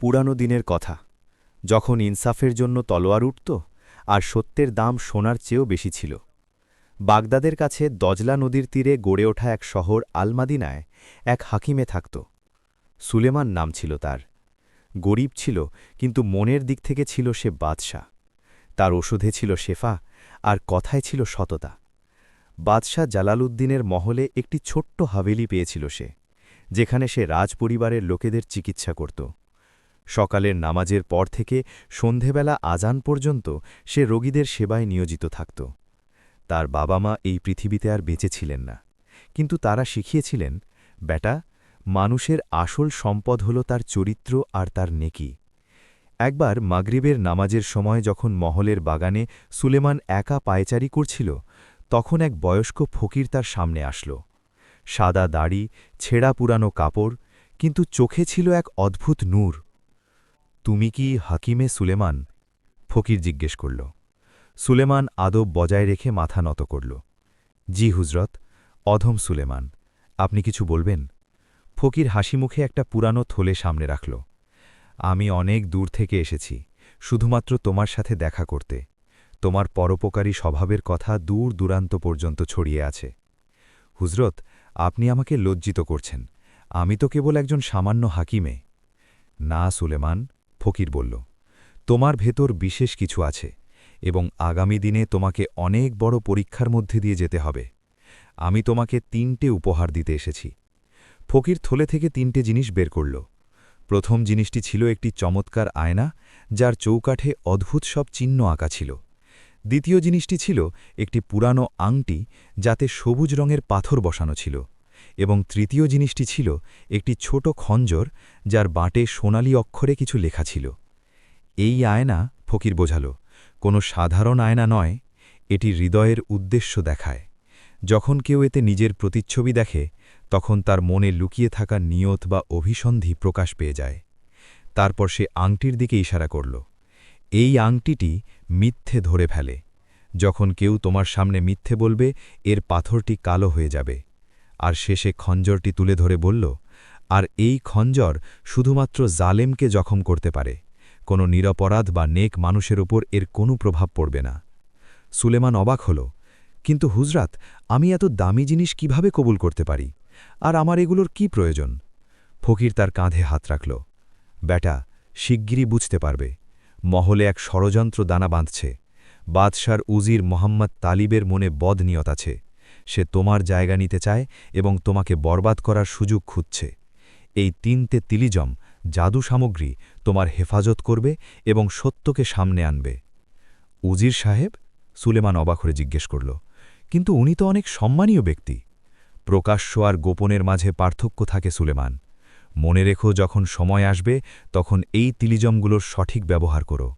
পুরানো দিনের কথা, যখন ইনসাফের জন্য তলোয়ার উঠত আর সত্যের দাম সোনার চেয়েও বেশি ছিল। বাগদাদের কাছে দজলা নদীর তীরে গড়ে ওঠা এক শহর আলমাদিনায় এক হাকিমে থাকত। সুলেমান নাম ছিল তার। গরিব ছিল, কিন্তু মনের দিক থেকে ছিল সে বাদশাহ। তার ওষুধে ছিল শেফা, আর কথায় ছিল সততা। বাদশাহ জালালউদ্দিনের মহলে একটি ছোট্ট হাভেলি পেয়েছিল সে, যেখানে সে রাজপরিবারের লোকেদের চিকিৎসা করত। সকালের নামাজের পর থেকে সন্ধেবেলা আজান পর্যন্ত সে রোগীদের সেবায় নিয়োজিত থাকত। তার বাবা মা এই পৃথিবীতে আর বেঁচে ছিলেন না, কিন্তু তারা শিখিয়েছিলেন, বেটা, মানুষের আসল সম্পদ হল তার চরিত্র আর তার নেকি। একবার মাগরিবের নামাজের সময় যখন মহলের বাগানে সুলেমান একা পায়চারি করছিল, তখন এক বয়স্ক ফকির তার সামনে আসল। সাদা দাড়ি, ছেঁড়া পুরানো কাপড়, কিন্তু চোখে ছিল এক অদ্ভুত নূর। তুমি কি হাকিমে সুলেমান? ফকির জিজ্ঞেস করল। সুলেমান আদব বজায় রেখে মাথা নত করল। জি হুজরত, অধম সুলেমান। আপনি কিছু বলবেন? ফকির হাসিমুখে একটা পুরানো থলে সামনে রাখল। আমি অনেক দূর থেকে এসেছি, শুধুমাত্র তোমার সাথে দেখা করতে। তোমার পরোপকারী স্বভাবের কথা দূর দূরান্ত পর্যন্ত ছড়িয়ে আছে। হুজরত, আপনি আমাকে লজ্জিত করছেন। আমি তো কেবল একজন সামান্য হাকিমে। না সুলেমান, ফকির বলল, তোমার ভেতর বিশেষ কিছু আছে, এবং আগামী দিনে তোমাকে অনেক বড় পরীক্ষার মধ্যে দিয়ে যেতে হবে। আমি তোমাকে 3টে উপহার দিতে এসেছি। ফকির থলে থেকে 3টে জিনিস বের করল। প্রথম জিনিসটি ছিল একটি চমৎকার আয়না, যার চৌকাঠে অদ্ভুত সব চিহ্ন আঁকা ছিল। দ্বিতীয় জিনিসটি ছিল একটি পুরানো আংটি, যাতে সবুজ রঙের পাথর বসানো ছিল। এবং তৃতীয় জিনিসটি ছিল একটি ছোট খঞ্জর, যার বাঁটে সোনালি অক্ষরে কিছু লেখা ছিল। এই আয়না, ফকির বোঝাল, কোনো সাধারণ আয়না নয়, এটি হৃদয়ের উদ্দেশ্য দেখায়। যখন কেউ এতে নিজের প্রতিচ্ছবি দেখে, তখন তার মনে লুকিয়ে থাকা নিয়ত বা অভিসন্ধি প্রকাশ পেয়ে যায়। তারপর সে আংটির দিকে ইশারা করল। এই আংটিটি মিথ্যে ধরে ফেলে। যখন কেউ তোমার সামনে মিথ্যে বলবে, এর পাথরটি কালো হয়ে যাবে। আর শেষে খঞ্জরটি তুলে ধরে বলল, আর এই খঞ্জর শুধুমাত্র জালেমকে জখম করতে পারে। কোনো নিরপরাধ বা নেক মানুষের ওপর এর কোনো প্রভাব পড়বে না। সুলেমান অবাক হল, কিন্তু হুজরাত, আমি এত দামি জিনিস কিভাবে কবুল করতে পারি? আর আমার এগুলোর কি প্রয়োজন? ফকির তার কাঁধে হাত রাখল। বেটা, শিগগিরই বুঝতে পারবে। মহলে এক ষড়যন্ত্র দানা বাঁধছে। বাদশার উজির মোহাম্মদ তালিবের মনে বদনিয়ত আছে। সে তোমার জায়গা নিতে চায় এবং তোমাকে বরবাদ করার সুযোগ খুঁজছে। এই 3টে তিলিজম, জাদু সামগ্রী, তোমার হেফাজত করবে এবং সত্যকে সামনে আনবে। উজির সাহেব? সুলেমান অবাক হয়ে জিজ্ঞেস করল। কিন্তু উনি তো অনেক সম্মানীয় ব্যক্তি। প্রকাশ্য আর গোপনের মাঝে পার্থক্য থাকে সুলেমান। মনে রেখো, যখন সময় আসবে তখন এই তিলিজমগুলোর সঠিক ব্যবহার করো।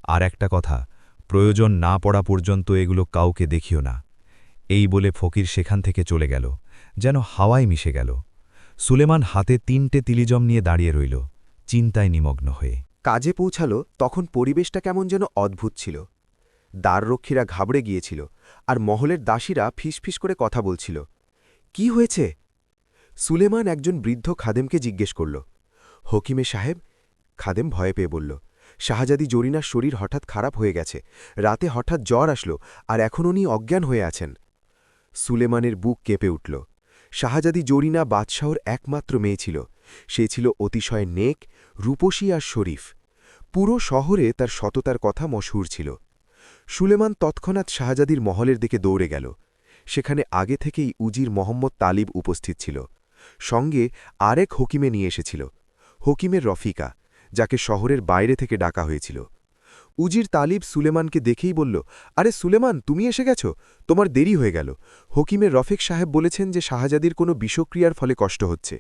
আর একটা কথা, প্রয়োজন না পড়া পর্যন্ত এগুলো কাউকে দেখিও না। এই বলে ফকির সেখান থেকে চলে গেল, যেন হাওয়ায় মিশে গেল। সুলেমান হাতে 3টে তিলিজম নিয়ে দাঁড়িয়ে রইল, চিন্তায় নিমগ্ন হয়ে। কাজে পৌঁছাল, তখন পরিবেশটা কেমন যেন অদ্ভুত ছিল। দ্বাররক্ষীরা ঘাবড়ে গিয়েছিল, আর মহলের দাসীরা ফিসফিস করে কথা বলছিল। কি হয়েছে? সুলেমান একজন বৃদ্ধ খাদেমকে জিজ্ঞেস করল। হকিমে সাহেব। খাদেম ভয়ে পেয়ে বলল, শাহজাদি জরিনার শরীর হঠাৎ খারাপ হয়ে গেছে। রাতে হঠাৎ জ্বর আসলো, আর এখন উনি অজ্ঞান হয়ে আছেন। সুলেমানের বুক কেঁপে উঠল। শাহজাদি জরিনা বাদশাহর একমাত্র মেয়ে ছিল। সে ছিল অতিশয় নেক, রূপসী আর শরীফ। পুরো শহরে তার সততার কথা মশহুর ছিল। সুলেমান তৎক্ষণাৎ শাহজাদির মহলের দিকে দৌড়ে গেল। সেখানে আগে থেকেই উজির মোহাম্মদ তালিব উপস্থিত ছিল। সঙ্গে আরেক হকিমে নিয়ে এসেছিল, হকিমের রফিকা, যাকে শহরের বাইরে থেকে ডাকা হয়েছিল। উজির তালিব সুলেমানকে দেখেই বলল, আরে সুলেমান, তুমি এসে গেছ? তোমার দেরি হয়ে গেল। হকিমের রফিক সাহেব বলেছেন যে শাহজাদির কোনো বিষক্রিয়ার ফলে কষ্ট হচ্ছে।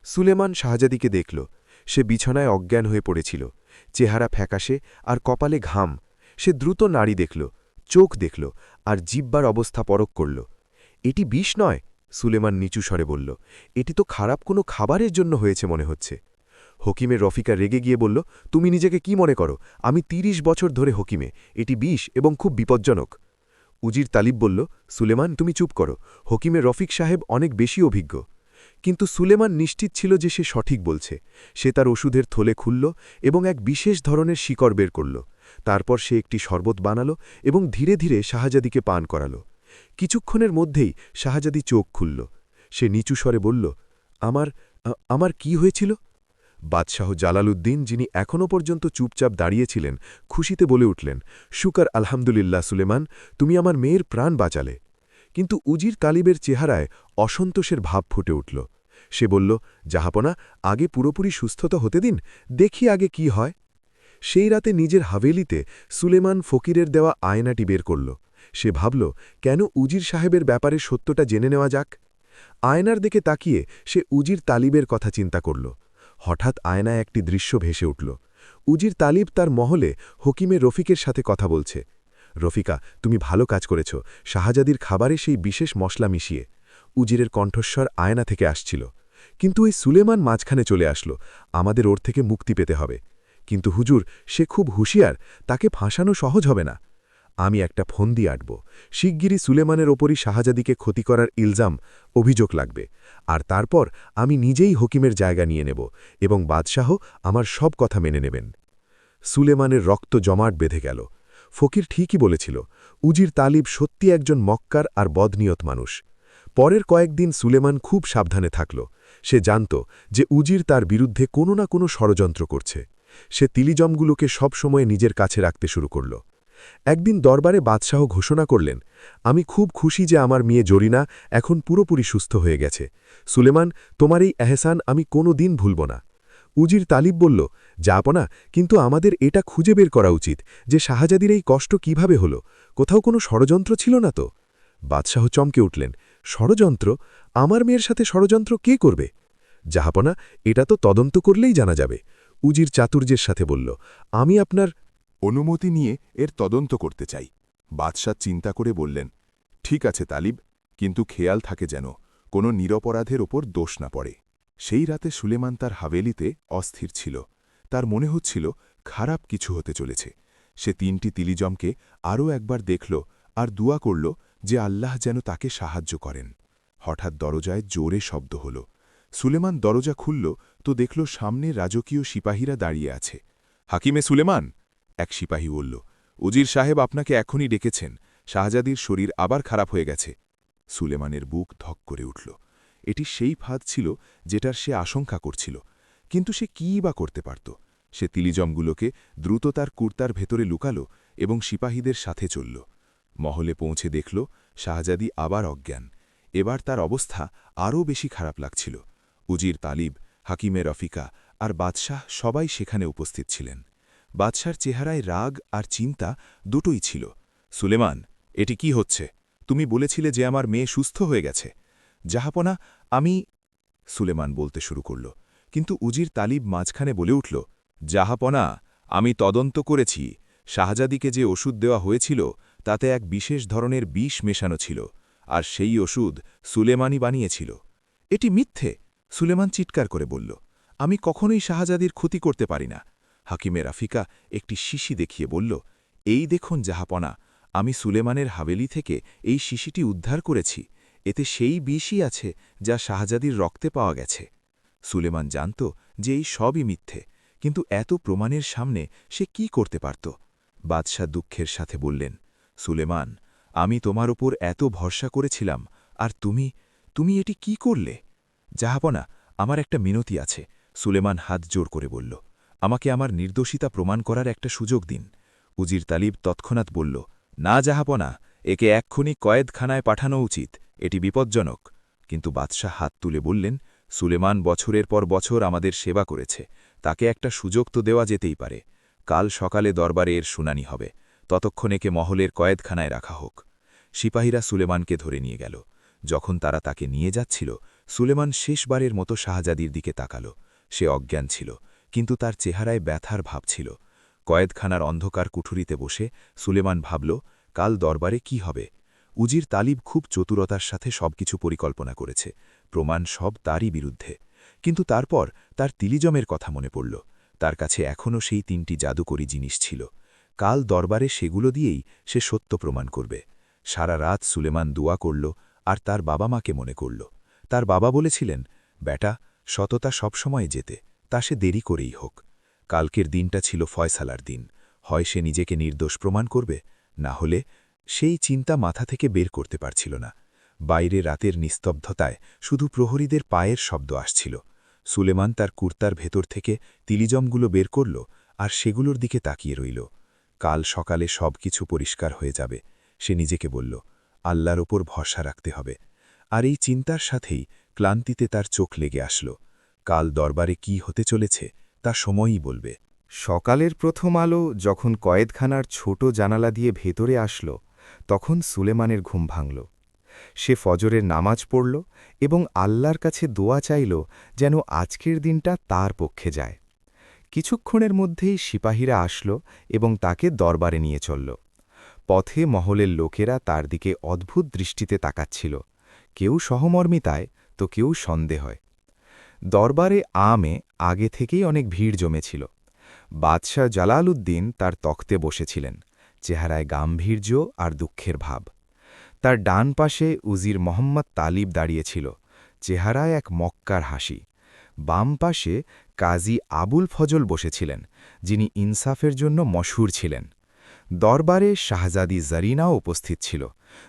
সুলেমান শাহজাদিকে দেখল। সে বিছানায় অজ্ঞান হয়ে পড়েছিল, চেহারা ফ্যাকাশে আর কপালে ঘাম। সে দ্রুত নাড়ি দেখল, চোখ দেখল, আর জিহ্বার অবস্থা পরখ করল। এটি বিষ নয়, সুলেমান নিচু স্বরে বলল। এটি তো খারাপ কোনো খাবারের জন্য হয়েছে মনে হচ্ছে। হকিমের রফিকা রেগে গিয়ে বলল, তুমি নিজেকে কি মনে করো? আমি ৩০ বছর ধরে হকিমে। এটি বিষ এবং খুব বিপজ্জনক। উজির তালিব বলল, সুলেমান, তুমি চুপ করো। হকিমের রফিক সাহেব অনেক বেশি অভিজ্ঞ। কিন্তু সুলেমান নিশ্চিত ছিল যে সে সঠিক বলছে। সে তার ওষুধের থলে খুলল এবং এক বিশেষ ধরনের শিকড় বের করল। তারপর সে একটি শরবত বানাল এবং ধীরে ধীরে শাহজাদিকে পান করাল। কিছুক্ষণের মধ্যেই শাহজাদি চোখ খুলল। সে নিচু স্বরে বলল, আমার কি হয়েছিল? বাদশাহ জালালউদ্দিন, যিনি এখনও পর্যন্ত চুপচাপ দাঁড়িয়েছিলেন, খুশিতে বলে উঠলেন, শুকর আলহামদুলিল্লাহ সুলেমান, তুমি আমার মেয়ের প্রাণ বাঁচালে। কিন্তু উজির তালিবের চেহারায় অসন্তোষের ভাব ফুটে উঠল। সে বলল, জাহাপনা, আগে পুরোপুরি সুস্থতা হতে দিন, দেখি আগে কি হয়। সেই রাতে নিজের হাভেলিতে সুলেমান ফকিরের দেওয়া আয়নাটি বের করল। সে ভাবল, কেন উজির সাহেবের ব্যাপারে সত্যটা জেনে নেওয়া যাক। আয়নার দিকে তাকিয়ে সে উজির তালিবের কথা চিন্তা করল। হঠাৎ আয়নায় একটি দৃশ্য ভেসে উঠল। উজির তালিব তার মহলে হকিমে রফিকের সাথে কথা বলছে। রফিকা, তুমি ভালো কাজ করেছ, শাহজাদির খাবারে সেই বিশেষ মশলা মিশিয়ে। উজিরের কণ্ঠস্বর আয়না থেকে আসছিল। কিন্তু এই সুলেমান মাঝখানে চলে আসলো, আমাদের ওর থেকে মুক্তি পেতে হবে। কিন্তু হুজুর, সে খুব হুঁশিয়ার, তাকে ফাঁসানো সহজ হবে না। আমি একটা ফন্দি আঁটব, শিগগিরই সুলেমানের ওপরই শাহজাদিকে ক্ষতি করার ইলজাম, অভিযোগ লাগবে। আর তারপর আমি নিজেই হকিমের জায়গা নিয়ে নেব এবং বাদশাহ আমার সব কথা মেনে নেবেন। সুলেমানের রক্ত জমাট বেঁধে গেল। ফকির ঠিকই বলেছিল, উজির তালিব সত্যি একজন মক্কার আর বদনিয়ত মানুষ। পরের কয়েকদিন সুলেমান খুব সাবধানে থাকল। সে জানত যে উজির তার বিরুদ্ধে কোনো না কোনো ষড়যন্ত্র করছে। সে তিলিজমগুলোকে সবসময় নিজের কাছে রাখতে শুরু করল। একদিন দরবারে বাদশাহ ঘোষণা করলেন, আমি খুব খুশি যে আমার মেয়ে জরিনা এখন পুরোপুরি সুস্থ হয়ে গেছে। সুলেমান, তোমার এই এহসান আমি কোনো দিন ভুলব না। উজির তালিব বলল, জাহাপনা, কিন্তু আমাদের এটা খুঁজে বের করা উচিত যে শাহজাদির এই কষ্ট কিভাবে হলো। কোথাও কোনো ষড়যন্ত্র ছিল না তো? বাদশাহ চমকে উঠলেন, ষড়যন্ত্র? আমার মেয়ের সাথে ষড়যন্ত্র কে করবে? জাহাপনা, এটা তো তদন্ত করলেই জানা যাবে। উজির চাতুর্যের সাথে বলল, আমি আপনার অনুমতি নিয়ে এর তদন্ত করতে চাই। বাদশাহ চিন্তা করে বললেন, ঠিক আছে তালিব, কিন্তু খেয়াল থাকে যেন কোনো নিরপরাধের ওপর দোষ না পড়ে। সেই রাতে সুলেমান তার হাভেলিতে অস্থির ছিল। তার মনে হচ্ছিল খারাপ কিছু হতে চলেছে। সে ৩টি তিলিজমকে আরও একবার দেখল আর দুয়া করল যে আল্লাহ যেন তাকে সাহায্য করেন। হঠাৎ দরজায় জোরে শব্দ হল। সুলেমান দরজা খুলল তো দেখল সামনে রাজকীয় সিপাহীরা দাঁড়িয়ে আছে। হাকিমে সুলেমান, এক সিপাহী বলল, উজির সাহেব আপনাকে এখনই ডেকেছেন, শাহজাদির শরীর আবার খারাপ হয়ে গেছে। সুলেমানের বুক ধক করে উঠল। এটি সেই ফাঁদ ছিল যেটার সে আশঙ্কা করছিল। কিন্তু সে কীই বা করতে পারত? সে তিলিজমগুলোকে দ্রুত তার কুর্তার ভেতরে লুকাল এবং সিপাহীদের সাথে চলল। মহলে পৌঁছে দেখল শাহজাদি আবার অজ্ঞান। এবার তার অবস্থা আরও বেশি খারাপ লাগছিল। উজির তালিব, হাকিমে রফিকা আর বাদশাহ সবাই সেখানে উপস্থিত ছিলেন। বাদশার চেহারায় রাগ আর চিন্তা দুটোই ছিল। সুলেমান, এটি কি হচ্ছে? তুমি বলেছিলে যে আমার মেয়ে সুস্থ হয়ে গেছে। জাহাপনা, আমি সুলেমান বলতে শুরু করল, কিন্তু উজির তালিব মাঝখানে বলে উঠল, জাহাপনা, আমি তদন্ত করেছি। শাহজাদিকে যে ওষুধ দেওয়া হয়েছিল তাতে এক বিশেষ ধরনের বিষ মেশানো ছিল, আর সেই ওষুধ সুলেমানই বানিয়েছিল। এটি মিথ্যে, সুলেমান চিৎকার করে বলল, আমি কখনোই শাহজাদির ক্ষতি করতে পারি না। হাকিমে রাফিকা একটি শিশি দেখিয়ে বলল, এই দেখুন জাহাপনা, আমি সুলেমানের হাভেলি থেকে এই শিশিটি উদ্ধার করেছি। এতে সেই বিষই আছে যা শাহজাদির রক্তে পাওয়া গেছে। সুলেমান জানত যে এই সবই মিথ্যে, কিন্তু এত প্রমাণের সামনে সে কি করতে পারত? বাদশাহ দুঃখের সাথে বললেন, সুলেমান, আমি তোমার ওপর এত ভরসা করেছিলাম, আর তুমি এটি কি করলে? জাহাপনা, আমার একটা মিনতি আছে, সুলেমান হাত জোর করে বলল, আমাকে আমার নির্দোষিতা প্রমাণ করার একটা সুযোগ দিন। উজির তালিব তৎক্ষণাৎ বলল, না জাহাপনা, একে এক্ষুনি কয়েদখানায় পাঠানো উচিত, এটি বিপজ্জনক। কিন্তু বাদশাহ হাত তুলে বললেন, সুলেমান বছরের পর বছর আমাদের সেবা করেছে, তাকে একটা সুযোগ তো দেওয়া যেতেই পারে। কাল সকালে দরবারে এর শুনানি হবে, ততক্ষণ একে মহলের কয়েদখানায় রাখা হোক। সিপাহীরা সুলেমানকে ধরে নিয়ে গেল। যখন তারা তাকে নিয়ে যাচ্ছিল, সুলেমান শেষবারের মতো শাহজাদির দিকে তাকাল। সে অজ্ঞান ছিল, কিন্তু তার চেহারায় ব্যথার ভাব ছিল। কয়েদখানার অন্ধকার কুঠুরিতে বসে সুলেমান ভাবল, কাল দরবারে কি হবে। উজির তালিব খুব চতুরতার সাথে সবকিছু পরিকল্পনা করেছে, প্রমাণ সব তারই বিরুদ্ধে। কিন্তু তারপর তার তিলিজমের কথা মনে পড়ল। তার কাছে এখনও সেই ৩টি জাদুকরী জিনিস ছিল। কাল দরবারে সেগুলো দিয়েই সে সত্য প্রমাণ করবে। সারা রাত সুলেমান দোয়া করল আর তার বাবা মাকে মনে করল। তার বাবা বলেছিলেন, বেটা, সততা সবসময় যেতে, তা সে দেরি করেই হোক। কালকের দিনটা ছিল ফয়সালার দিন, হয় সে নিজেকে নির্দোষ প্রমাণ করবে, না হলে সেই চিন্তা মাথা থেকে বের করতে পারছিল না। বাইরে রাতের নিস্তব্ধতায় শুধু প্রহরীদের পায়ের শব্দ আসছিল। সুলেমান তার কুর্তার ভেতর থেকে তিলিজমগুলো বের করল আর সেগুলোর দিকে তাকিয়ে রইল। কাল সকালে সব কিছু পরিষ্কার হয়ে যাবে, সে নিজেকে বলল। আল্লাহর ওপর ভরসা রাখতে হবে। আর এই চিন্তার সাথেই ক্লান্তিতে তার চোখ লেগে আসল। কাল দরবারে কি হতে চলেছে তা সময়ই বলবে। সকালের প্রথম আলো যখন কয়েদখানার ছোট জানালা দিয়ে ভেতরে আসল, তখন সুলেমানের ঘুম ভাঙল। সে ফজরের নামাজ পড়ল এবং আল্লাহর কাছে দোয়া চাইল যেন আজকের দিনটা তার পক্ষে যায়। কিছুক্ষণের মধ্যেই সিপাহীরা আসল এবং তাকে দরবারে নিয়ে চলল। পথে মহলের লোকেরা তার দিকে অদ্ভুত দৃষ্টিতে তাকাচ্ছিল, কেউ সহমর্মিতায় তো কেউ সন্দেহয়। দরবারে আমে আগে থেকেই অনেক ভিড় জমেছিল। বাদশাহ জালালউদ্দিন তার তখ্তে বসেছিলেন, চেহারায় গাম্ভীর্য আর দুঃখের ভাব। তার ডান পাশে উজির মোহাম্মদ তালিব দাঁড়িয়েছিল, চেহারায় এক মক্কার হাসি। বাম পাশে কাজী আবুল ফজল বসেছিলেন, যিনি ইনসাফের জন্য মশহুর ছিলেন। দরবারে শাহজাদি জারিনাও উপস্থিত ছিল,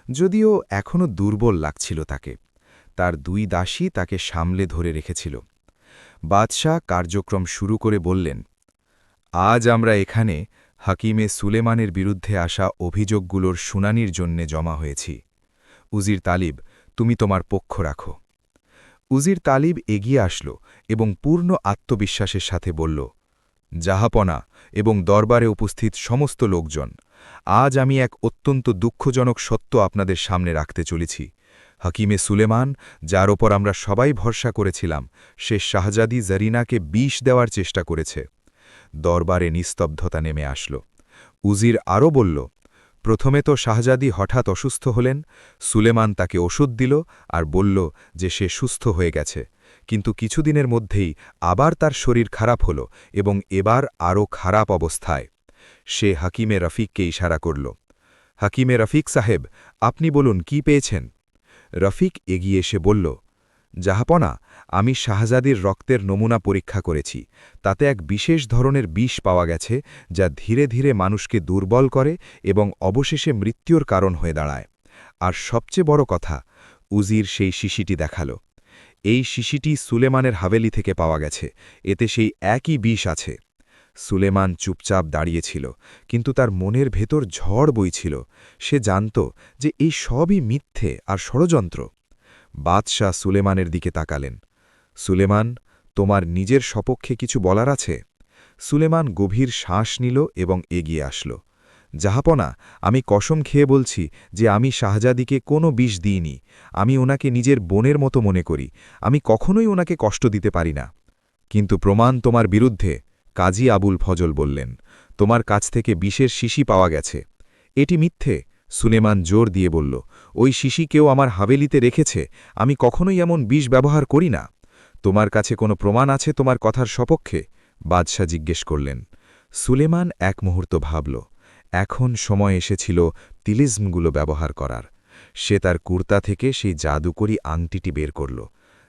যদিও এখনও দুর্বল লাগছিল তাকে। তার দুই দাসী তাকে সামলে ধরে রেখেছিল। বাদশাহ কার্যক্রম শুরু করে বললেন, আজ আমরা এখানে হাকিমে সুলেমানের বিরুদ্ধে আসা অভিযোগগুলোর শুনানির জন্যে জমা হয়েছি। উজির তালিব, তুমি তোমার পক্ষ রাখো। উজির তালিব এগিয়ে আসল এবং পূর্ণ আত্মবিশ্বাসের সাথে বলল, জাহাপনা এবং দরবারে উপস্থিত সমস্ত লোকজন, আজ আমি এক অত্যন্ত দুঃখজনক সত্য আপনাদের সামনে রাখতে চলেছি। হাকিমে সুলেমান, যার ওপর আমরা সবাই ভরসা করেছিলাম, সে শাহজাদি জারিনাকে বিষ দেওয়ার চেষ্টা করেছে। দরবারে নিস্তব্ধতা নেমে আসল। উজির আরও বলল, প্রথমে তো শাহজাদি হঠাৎ অসুস্থ হলেন, সুলেমান তাকে ওষুধ দিল আর বলল যে সে সুস্থ হয়ে গেছে, কিন্তু কিছুদিনের মধ্যেই আবার তার শরীর খারাপ হল এবং এবার আরও খারাপ অবস্থায়। সে হাকিমে রফিককে ইশারা করল। হাকিমে রফিক সাহেব, আপনি বলুন কি পেয়েছেন? রফিক এগিয়ে এসে বলল, জাহাপনা, আমি শাহজাদির রক্তের নমুনা পরীক্ষা করেছি, তাতে এক বিশেষ ধরনের বিষ পাওয়া গেছে যা ধীরে ধীরে মানুষকে দুর্বল করে এবং অবশেষে মৃত্যুর কারণ হয়ে দাঁড়ায়। আর সবচেয়ে বড় কথা, উজির সেই শিশিটি দেখাল। এই শিশিটি সুলেমানের হাভেলি থেকে পাওয়া গেছে, এতে সেই একই বিষ আছে। সুলেমান চুপচাপ দাঁড়িয়েছিল, কিন্তু তার মনের ভেতর ঝড় বইছিল। সে জানত যে এই সবই মিথ্যে আর ষড়যন্ত্র। বাদশাহ সুলেমানের দিকে তাকালেন। সুলেমান, তোমার নিজের সপক্ষে কিছু বলার আছে? সুলেমান গভীর শ্বাস নিল এবং এগিয়ে আসল। জাহাপনা, আমি কসম খেয়ে বলছি যে আমি শাহজাদিকে কোনো বিষ দিইনি। আমি ওনাকে নিজের বোনের মতো মনে করি, আমি কখনোই ওনাকে কষ্ট দিতে পারি না। কিন্তু প্রমাণ তোমার বিরুদ্ধে, কাজী আবুল ফজল বললেন। তোমার কাছ থেকে বিষের শিশি পাওয়া গেছে। এটি মিথ্যে, সুলেমান জোর দিয়ে বলল। ওই শিশি কেউ আমার হাভেলিতে রেখেছে, আমি কখনোই এমন বিষ ব্যবহার করি না। তোমার কাছে কোনো প্রমাণ আছে তোমার কথার সপক্ষে? বাদশাহ জিজ্ঞেস করলেন। সুলেমান এক মুহূর্ত ভাবল। এখন সময় এসেছিল তিলিজমগুলো ব্যবহার করার। সে তার কুর্তা থেকে সেই জাদুকরি আংটিটি বের করল।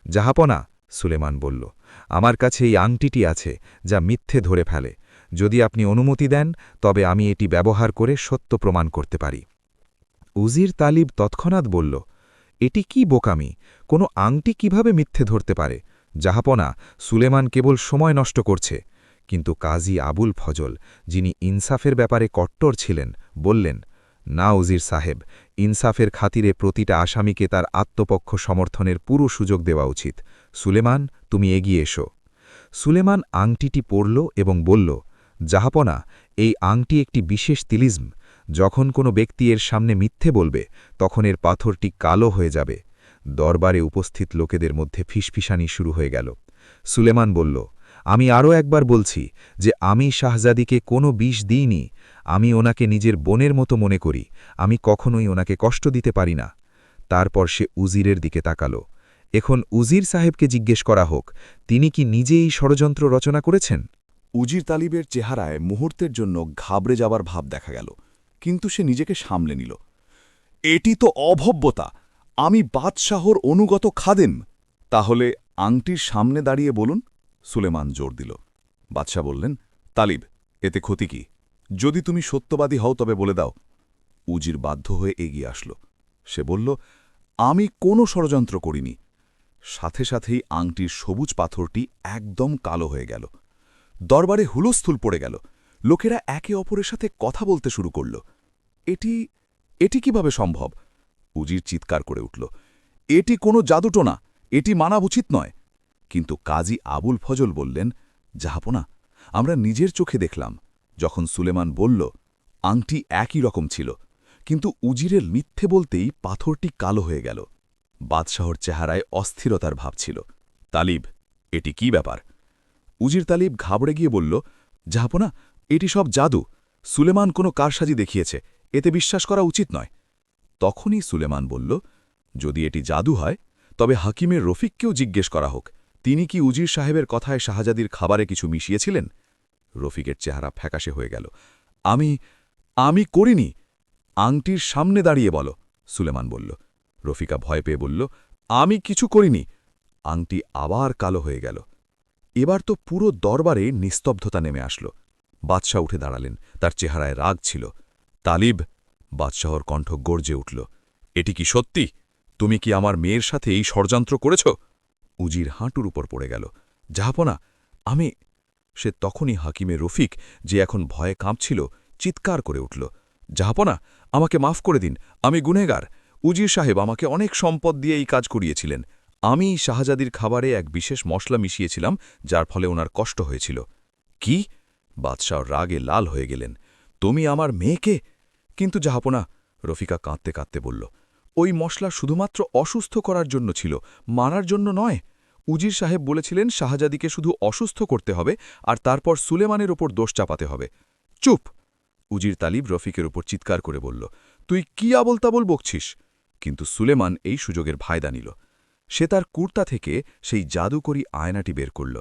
জাহাপনা, সুলেমান বলল, আমার কাছে এই আংটিটি আছে যা মিথ্যে ধরে ফেলে। যদি আপনি অনুমতি দেন তবে আমি এটি ব্যবহার করে সত্য প্রমাণ করতে পারি। উজির তালিব তৎক্ষণাৎ বলল, এটি কি বোকামি? কোনো আংটি কিভাবে মিথ্যে ধরতে পারে? জাহাপনা, সুলেমান কেবল সময় নষ্ট করছে। কিন্তু কাজী আবুল ফজল, যিনি ইনসাফের ব্যাপারে কট্টর ছিলেন, বললেন, না উজির সাহেব, ইনসাফের খাতিরে প্রতিটা আসামিকে তার আত্মপক্ষ সমর্থনের পুরো সুযোগ দেওয়া উচিত। সুলেমান, তুমি এগিয়ে এসো। সুলেমান আংটিটি পরল এবং বলল, জাহাপনা, এই আংটি একটি বিশেষ তিলিজম। যখন কোনো ব্যক্তি এর সামনে মিথ্যে বলবে, তখন এর পাথরটি কালো হয়ে যাবে। দরবারে উপস্থিত লোকেদের মধ্যে ফিসফিসানি শুরু হয়ে গেল। সুলেমান বলল, আমি আরও একবার বলছি যে আমি শাহজাদিকে কোনো বিষ দিইনি। আমি ওনাকে নিজের বোনের মতো মনে করি, আমি কখনোই ওনাকে কষ্ট দিতে পারি না। তারপর সে উজিরের দিকে তাকাল। এখন উজির সাহেবকে জিজ্ঞেস করা হোক, তিনি কি নিজে এই ষড়যন্ত্র রচনা করেছেন? উজির তালিবের চেহারায় মুহূর্তের জন্য ঘাবড়ে যাবার ভাব দেখা গেল, কিন্তু সে নিজেকে সামলে নিল। এটি তো অভব্যতা! আমি বাদশাহর অনুগত খাদেম। তাহলে আংটির সামনে দাঁড়িয়ে বলুন। সুলেমান জোর দিল। বাদশাহ বললেন, তালিব, এতে ক্ষতি কি? যদি তুমি সত্যবাদী হও তবে বলে দাও। উজির বাধ্য হয়ে এগিয়ে আসল। সে বলল, আমি কোনো ষড়যন্ত্র করিনি। সাথে সাথেই আংটির সবুজ পাথরটি একদম কালো হয়ে গেল। দরবারে হুলস্থুল পড়ে গেল। লোকেরা একে অপরের সাথে কথা বলতে শুরু করল। এটি কিভাবে সম্ভব? উজির চিৎকার করে উঠল, এটি কোনো জাদুটোনা, এটি মানা উচিত নয়। কিন্তু কাজী আবুল ফজল বললেন, জাহাপনা, আমরা নিজের চোখে দেখলাম। যখন সুলেমান বলল, আংটি একই রকম ছিল, কিন্তু উজিরের মিথ্যে বলতেই পাথরটি কালো হয়ে গেল। বাদশাহর চেহারায় অস্থিরতার ভাব ছিল। তালিব, এটি কি ব্যাপার? উজির তালিব ঘাবড়ে গিয়ে বলল, জাহাপনা, এটি সব জাদু। সুলেমান কোনো কারসাজি দেখিয়েছে, এতে বিশ্বাস করা উচিত নয়। তখনই সুলেমান বলল, যদি এটি জাদু হয় তবে হাকিমের রফিককেও জিজ্ঞেস করা হোক, তিনি কি উজির সাহেবের কথায় শাহজাদির খাবারে কিছু মিশিয়েছিলেন? রফিকের চেহারা ফ্যাকাশে হয়ে গেল। আমি করিনি। আংটির সামনে দাঁড়িয়ে বলো, সুলেমান বলল। রফিকা ভয় পেয়ে বলল, আমি কিছু করিনি। আংটি আবার কালো হয়ে গেল। এবার তো পুরো দরবারে নিস্তব্ধতা নেমে আসল। বাদশাহ উঠে দাঁড়ালেন, তার চেহারায় রাগ ছিল। তালিব, বাদশাহর কণ্ঠ গর্জে উঠল, এটি কি সত্যি? তুমি কি আমার মেয়ের সাথে এই ষড়যন্ত্র করেছ? উজির হাঁটুর উপর পড়ে গেল। জাহাপনা, আমি। সে তখনই হাকিমের রফিক, যে এখন ভয়ে কাঁপছিল, চিৎকার করে উঠল, জাহাপনা, আমাকে মাফ করে দিন, আমি গুনেগার। উজির সাহেব আমাকে অনেক সম্পদ দিয়ে এই কাজ করিয়েছিলেন। আমি শাহজাদির খাবারে এক বিশেষ মশলা মিশিয়েছিলাম, যার ফলে ওনার কষ্ট হয়েছিল। কি? বাদশাহ রাগে লাল হয়ে গেলেন। তুমি আমার মেয়েকে? কিন্তু জাহাপনা, রফিকা কাঁদতে কাঁদতে বলল, ওই মশলা শুধুমাত্র অসুস্থ করার জন্য ছিল, মারার জন্য নয়। উজির সাহেব বলেছিলেন শাহজাদিকে শুধু অসুস্থ করতে হবে, আর তারপর সুলেমানের ওপর দোষ চাপাতে হবে। চুপ! উজির তালিব রফিকের উপর চিৎকার করে বলল, তুই কি আবল তাবল বকছিস? কিন্তু সুলেমান এই সুযোগের ফায়দা নিল। সে তার কুর্তা থেকে সেই জাদুকরী আয়নাটি বের করল।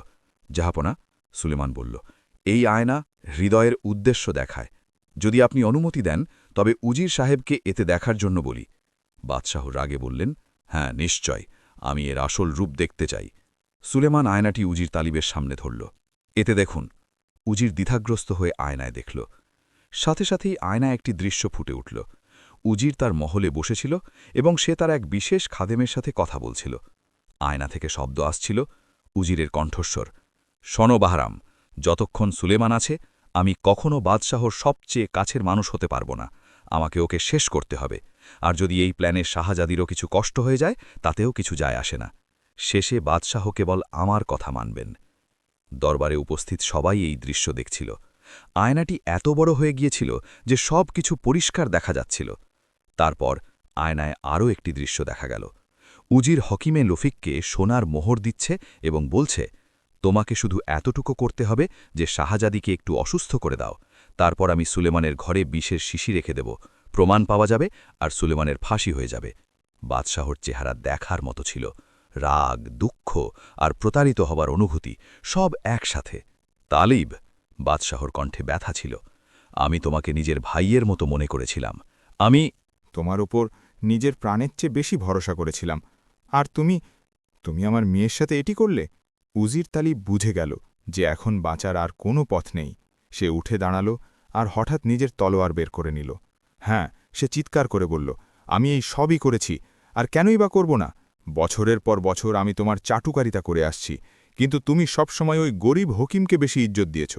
জাহাপনা, সুলেমান বলল, এই আয়না হৃদয়ের উদ্দেশ্য দেখায়। যদি আপনি অনুমতি দেন তবে উজির সাহেবকে এতে দেখার জন্য বলি। বাদশাহ রাগে বললেন, হ্যাঁ, নিশ্চয়, আমি এর আসল রূপ দেখতে চাই। সুলেমান আয়নাটি উজির তালিবের সামনে ধরল। এতে দেখুন। উজির দ্বিধাগ্রস্ত হয়ে আয়নায় দেখল। সাথে সাথেই আয়নায় একটি দৃশ্য ফুটে উঠল। উজির তার মহলে বসেছিল এবং সে তার এক বিশেষ খাদেমের সাথে কথা বলছিল। আয়না থেকে শব্দ আসছিল, উজিরের কণ্ঠস্বর, শোনো বাহরাম, যতক্ষণ সুলেমান আছে আমি কখনো বাদশাহর সবচেয়ে কাছের মানুষ হতে পারব না। আমাকে ওকে শেষ করতে হবে, আর যদি এই প্ল্যানে শাহজাদিরও কিছু কষ্ট হয়ে যায় তাতেও কিছু যায় আসে না। শেষে বাদশাহ কেবল আমার কথা মানবেন। দরবারে উপস্থিত সবাই এই দৃশ্য দেখছিল। আয়নাটি এত বড় হয়ে গিয়েছিল যে সব কিছু পরিষ্কার দেখা যাচ্ছিল। তারপর আয়নায় আরও একটি দৃশ্য দেখা গেল। উজির হকিমে লফিককে সোনার মোহর দিচ্ছে এবং বলছে, তোমাকে শুধু এতটুকু করতে হবে যে শাহজাদিকে একটু অসুস্থ করে দাও, তারপর আমি সুলেমানের ঘরে বিষের শিশি রেখে দেব, প্রমাণ পাওয়া যাবে আর সুলেমানের ফাঁসি হয়ে যাবে। বাদশাহর চেহারা দেখার মতো ছিল, রাগ, দুঃখ আর প্রতারিত হবার অনুভূতি সব একসাথে। তালিব, বাদশাহর কণ্ঠে ব্যথা ছিল, আমি তোমাকে নিজের ভাইয়ের মতো মনে করেছিলাম। আমি তোমার ওপর নিজের প্রাণের চেয়ে বেশি ভরসা করেছিলাম, আর তুমি আমার মেয়ের সাথে এটি করলে। উজির তালিব বুঝে গেল যে এখন বাঁচার আর কোনো পথ নেই। সে উঠে দাঁড়াল আর হঠাৎ নিজের তলোয়ার বের করে নিল। হ্যাঁ, সে চিৎকার করে বলল, আমি এই সবই করেছি, আর কেনই বা করব না? বছরের পর বছর আমি তোমার চাটুকারিতা করে আসছি, কিন্তু তুমি সবসময় ওই গরিব হকিমকে বেশি ইজ্জত দিয়েছ।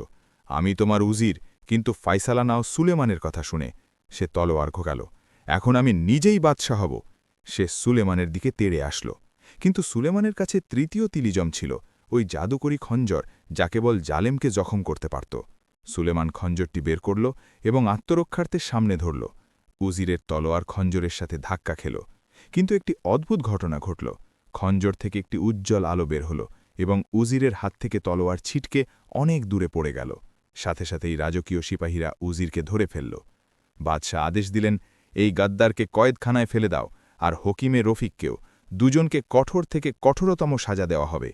আমি তোমার উজির, কিন্তু ফাইসালা নাও সুলেমানের কথা শুনে। সে তলোয়ার ঘোকাল, এখন আমি নিজেই বাদশাহ হব। সে সুলেমানের দিকে তেড়ে আসল, কিন্তু সুলেমানের কাছে তৃতীয় তিলিজম ছিল, ওই জাদুকরী খঞ্জর, যা কেবল জালেমকে জখম করতে পারত। সুলেমান খঞ্জরটি বের করল এবং আত্মরক্ষার্থে সামনে ধরল। উজিরের তলোয়ার খঞ্জরের সাথে ধাক্কা খেল, কিন্তু একটি অদ্ভুত ঘটনা ঘটল। খঞ্জর থেকে একটি উজ্জ্বল আলো বের হল এবং উজিরের হাত থেকে তলোয়ার ছিটকে অনেক দূরে পড়ে গেল। সাথে সাথেই রাজকীয় সিপাহীরা উজিরকে ধরে ফেলল। বাদশাহ আদেশ দিলেন, এই গাদ্দারকে কয়েদখানায় ফেলে দাও, আর হকিমে রফিককেও। দুজনকে কঠোর থেকে কঠোরতম সাজা দেওয়া হবে।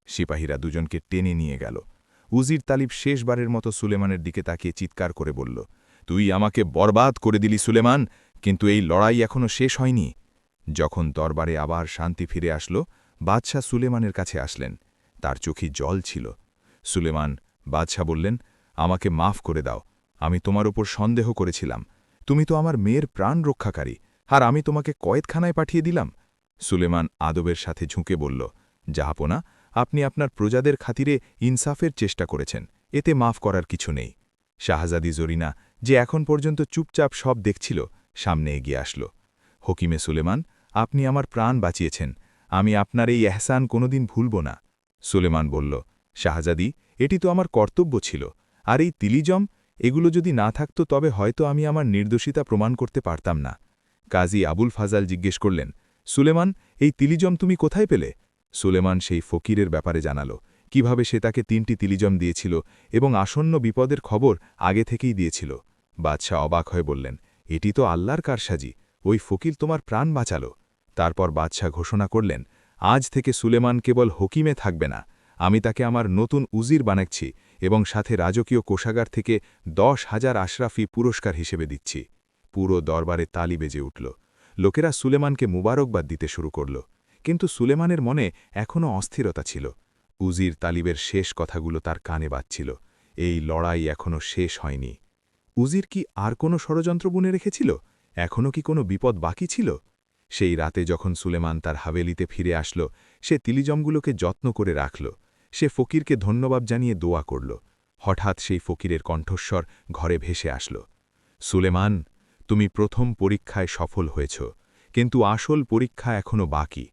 সিপাহীরা দুজনকে টেনে নিয়ে গেল। উজির তালিব শেষবারের মতো সুলেমানের দিকে তাকিয়ে চিৎকার করে বলল, তুই আমাকে বরবাদ করে দিলি সুলেমান, কিন্তু এই লড়াই এখনও শেষ হয়নি। যখন দরবারে আবার শান্তি ফিরে আসল, বাদশাহ সুলেমানের কাছে আসলেন। তার চোখে জল ছিল। সুলেমান, বাদশাহ বললেন, আমাকে মাফ করে দাও। আমি তোমার ওপর সন্দেহ করেছিলাম। তুমি তো আমার মেয়ের প্রাণ রক্ষাকারী, আর আমি তোমাকে কয়েদখানায় পাঠিয়ে দিলাম। সুলেমান আদবের সাথে ঝুঁকে বলল, জাহাপনা, আপনি আপনার প্রজাদের খাতিরে ইনসাফের চেষ্টা করেছেন, এতে মাফ করার কিছু নেই। শাহজাদি জরিনা, যে এখন পর্যন্ত চুপচাপ সব দেখছিল, সামনে এগিয়ে আসল। হকিমে সুলেমান, আপনি আমার প্রাণ বাঁচিয়েছেন, আমি আপনার এই এহসান কোনোদিন ভুলব না। সুলেমান বলল, শাহজাদি, এটি তো আমার কর্তব্য ছিল, আর এই তিলিজম, এগুলো যদি না থাকত তবে হয়তো আমি আমার নির্দোষিতা প্রমাণ করতে পারতাম না। কাজী আবুল ফাজাল জিজ্ঞেস করলেন, সুলেমান, এই তিলিজম তুমি কোথায় পেলে? সুলেমান সেই ফকিরের ব্যাপারে জানাল, কিভাবে সে তাকে 3টি তিলিজম দিয়েছিল এবং আসন্ন বিপদের খবর আগে থেকেই দিয়েছিল। বাদশাহ অবাক হয়ে বললেন, এটি তো আল্লাহর কারসাজি, ওই ফকির তোমার প্রাণ বাঁচাল। তারপর বাদশাহ ঘোষণা করলেন, আজ থেকে সুলেমান কেবল হকিমে থাকবে না, আমি তাকে আমার নতুন উজির বানাচ্ছি এবং সাথে রাজকীয় কোষাগার থেকে 10,000 আশরাফি পুরস্কার হিসেবে দিচ্ছি। পুরো দরবারে তালি বেজে উঠল। লোকেরা সুলেমানকে মুবারকবাদ দিতে শুরু করল, কিন্তু সুলেমানের মনে এখনও অস্থিরতা ছিল। উজির তালিবের শেষ কথাগুলো তার কানে বাজছিল, এই লড়াই এখনও শেষ হয়নি। উজির কি আর কোনো ষড়যন্ত্র বুনে রেখেছিল? এখনও কি কোনো বিপদ বাকি ছিল? সেই রাতে যখন সুলেমান তার হাভেলিতে ফিরে আসল, সে তিলিজমগুলোকে যত্ন করে রাখল। সে ফকিরকে ধন্যবাদ জানিয়ে দোয়া করল। হঠাৎ সেই ফকিরের কণ্ঠস্বর ঘরে ভেসে আসল, সুলেমান, তুমি প্রথম পরীক্ষায় সফল হয়েছ, কিন্তু আসল পরীক্ষা এখনও বাকি।